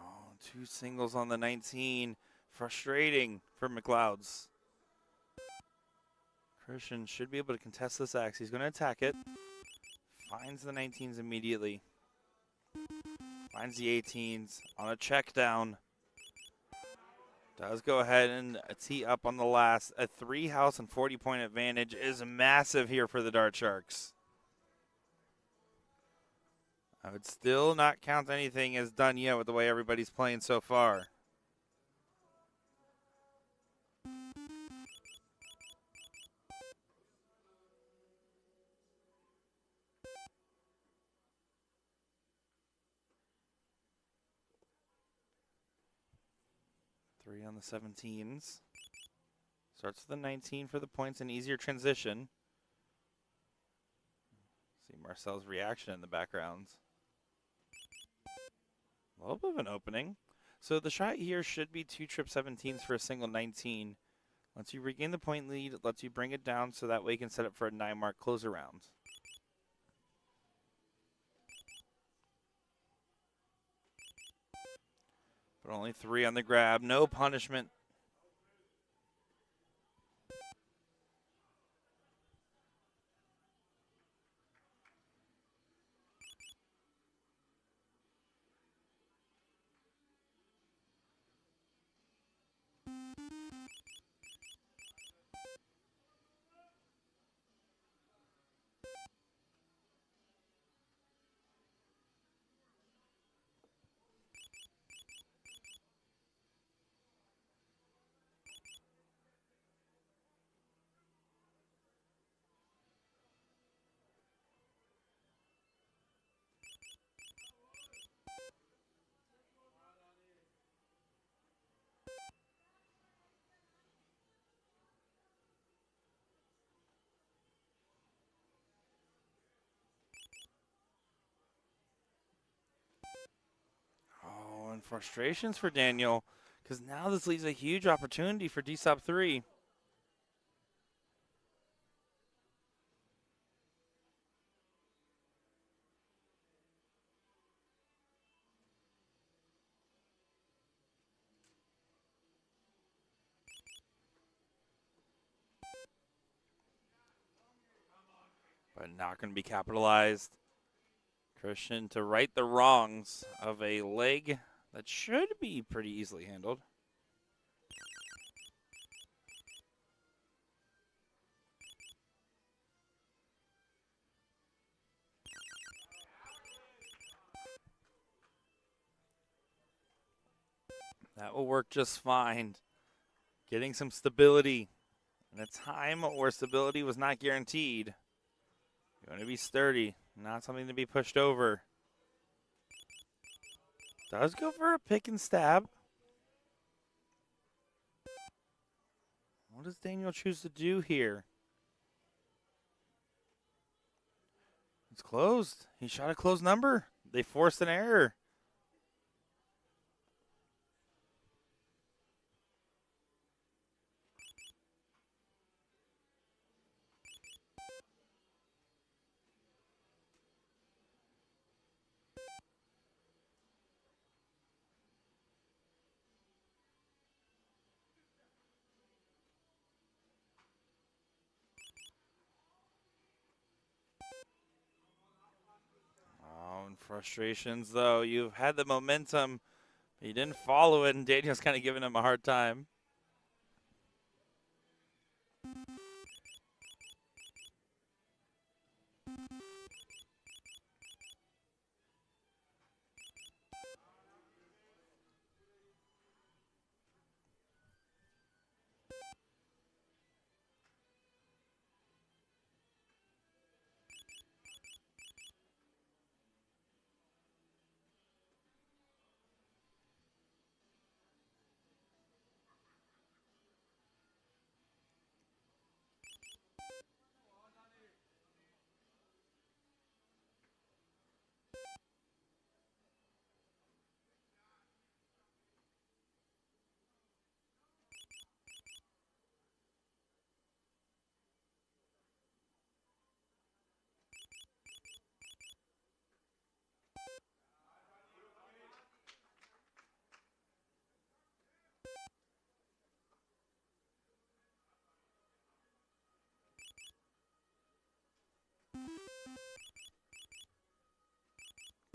Oh, 2 singles on the 19. Frustrating for McLeod's. Christian should be able to contest this axe. He's going to attack it. Finds the 19s immediately. Finds the 18s on a check down. Does go ahead and tee up on the last. A 3-house and 40-point advantage is massive here for the Dart Sharks. I would still not count anything as done yet with the way everybody's playing so far. Three on the 17s. Starts with the 19 for the points, an easier transition. See Marcel's reaction in the background. A little bit of an opening. So the shot here should be 2 trip 17s for a single 19. Once you regain the point lead, it lets you bring it down so that way you can set up for a 9-mark closer round. But only 3 on the grab. No punishment. Oh, and frustrations for Daniel, because now this leaves a huge opportunity for D-Sob 3. But not going to be capitalized. Christian to right the wrongs of a leg that should be pretty easily handled. That will work just fine. Getting some stability in a time where stability was not guaranteed. You want to be sturdy, not something to be pushed over. Does go for a pick and stab. What does Daniel choose to do here? It's closed. He shot a closed number. They forced an error. Oh, and frustrations, though. You've had the momentum. He didn't follow it, and Daniel's kind of giving him a hard time.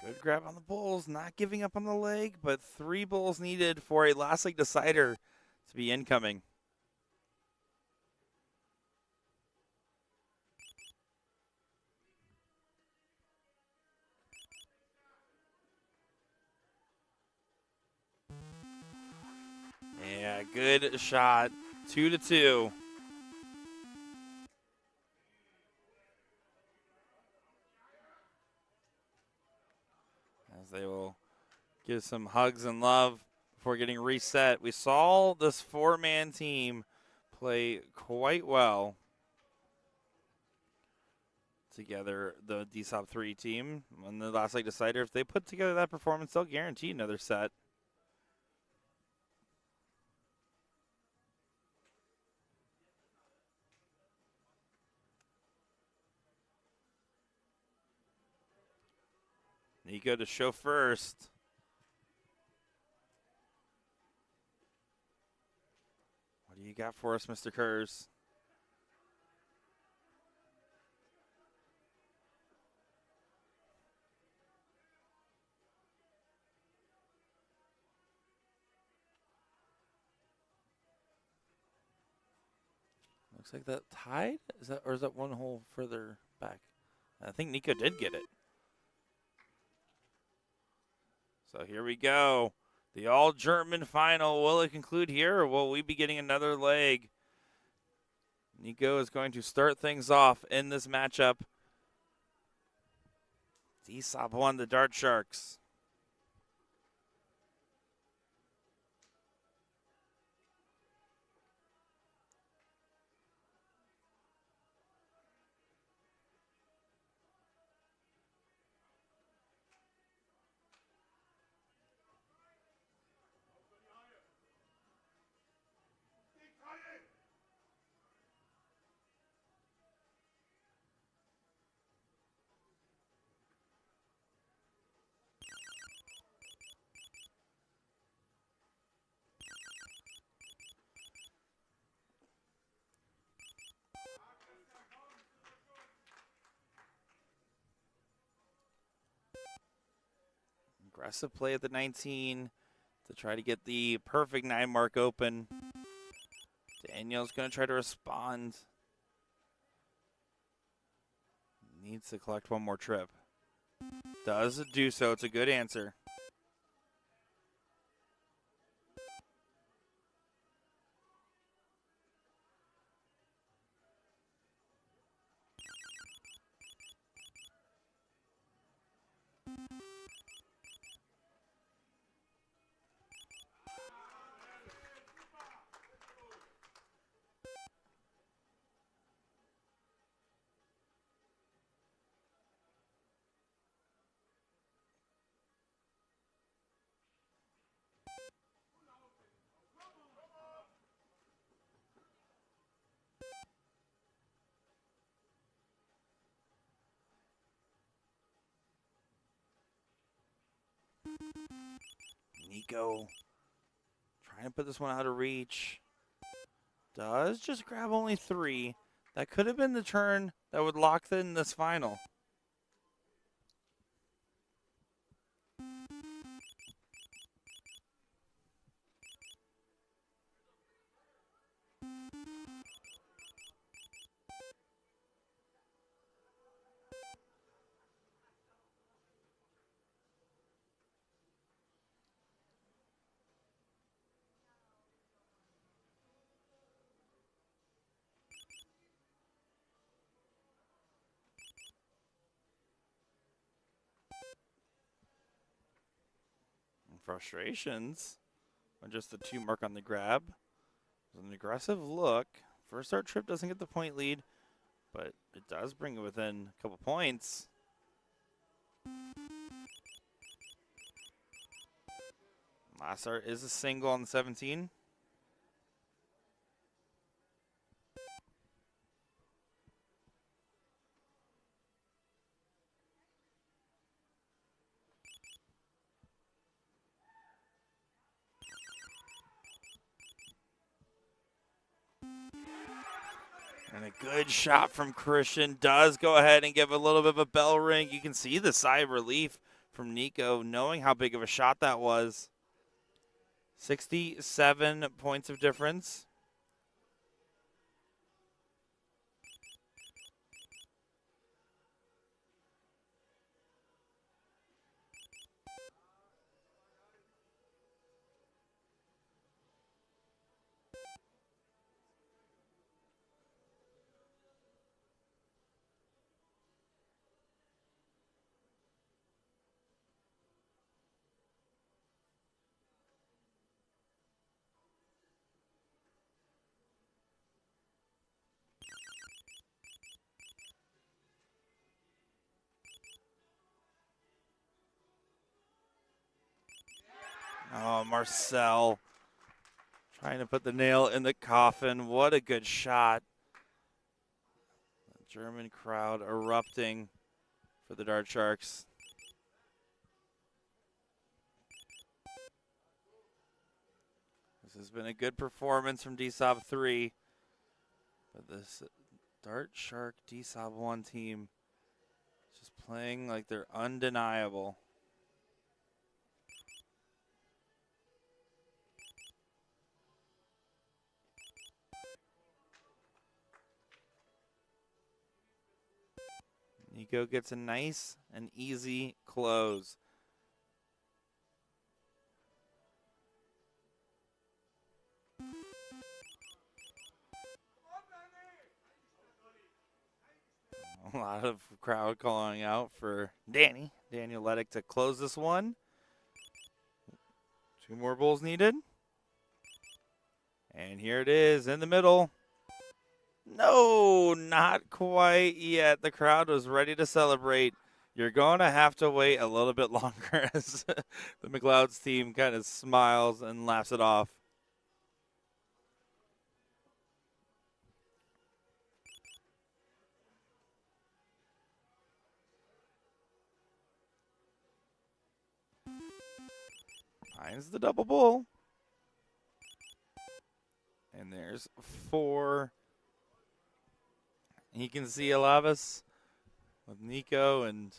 Good grab on the bulls, not giving up on the leg, but 3 bulls needed for a last leg decider to be incoming. Yeah, good shot. 2-2. As they will give some hugs and love before getting reset. We saw this 4-man team play quite well together, the DSOP 3 team. On the last leg decider, if they put together that performance, they'll guarantee another set. Nico to show first. What do you got for us, Mr. Kurz? Looks like that tied? Is that, or is that one hole further back? I think Nico did get it. So here we go. The all-German final. Will it conclude here, or will we be getting another leg? Nico is going to start things off in this matchup. DSOP 1, the Dart Sharks. Aggressive play at the 19 to try to get the perfect 9 mark open. Daniel's going to try to respond. Needs to collect one more trip. Does do so. It's a good answer. Nico trying to put this one out of reach. Does just grab only 3. That could have been the turn that would lock in this final. Frustrations on just the 2 mark on the grab. It was an aggressive look. First start trip doesn't get the point lead, but it does bring it within a couple points. Last start is a single on the 17. And a good shot from Christian does go ahead and give a little bit of a bell ring. You can see the sigh of relief from Nico, knowing how big of a shot that was. 67 points of difference. Oh, Marcel trying to put the nail in the coffin. What a good shot. The German crowd erupting for the Dart Sharks. This has been a good performance from DSOB 3. But this Dart Shark DSOB 1 team is just playing like they're undeniable. Nico gets a nice and easy close. A lot of crowd calling out for Daniel Leddick to close this one. 2 more bowls needed. And here it is in the middle. No, not quite yet. The crowd was ready to celebrate. You're going to have to wait a little bit longer as the McLeod's team kind of smiles and laughs it off. Finds the double bull. And there's 4. You can see Alavis with Nico and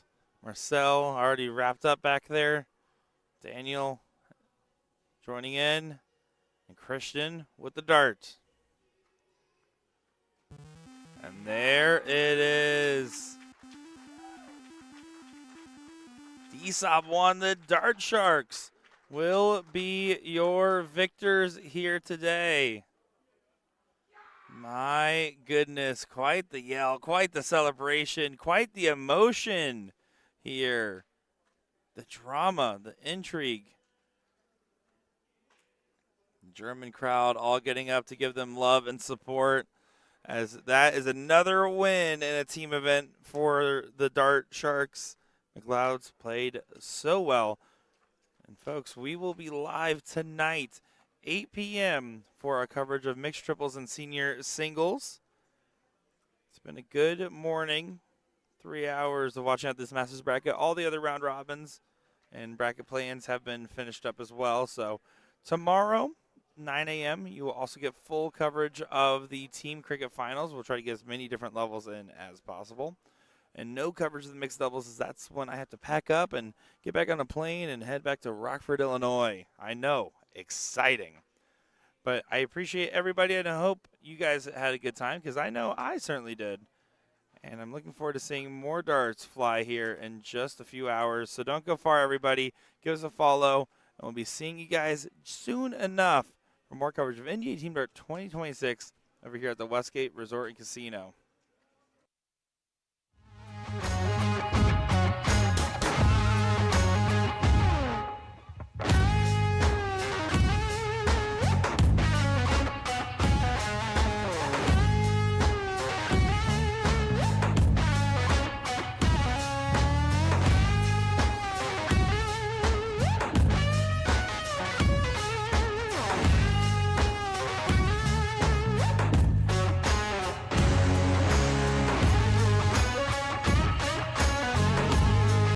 Marcel already wrapped up back there. Daniel joining in, and Christian with the dart. And there it is. DSOP won. The Dart Sharks will be your victors here today. My goodness, quite the yell, quite the celebration, quite the emotion here. The drama, the intrigue. German crowd all getting up to give them love and support, as that is another win in a team event for the Dart Sharks. McLeod's played so well. And folks, we will be live tonight, 8 p.m. for our coverage of mixed triples and senior singles. It's been a good morning. 3 hours of watching out this Masters bracket. All the other round robins and bracket play-ins have been finished up as well. So tomorrow, 9 a.m., you will also get full coverage of the team cricket finals. We'll try to get as many different levels in as possible. And no coverage of the mixed doubles, as that's when I have to pack up and get back on a plane and head back to Rockford, Illinois. I know, exciting. But I appreciate everybody, and I hope you guys had a good time, because I know I certainly did. And I'm looking forward to seeing more darts fly here in just a few hours. So don't go far, everybody. Give us a follow, and we'll be seeing you guys soon enough for more coverage of NDA Team Dart 2026 over here at the Westgate Resort and Casino.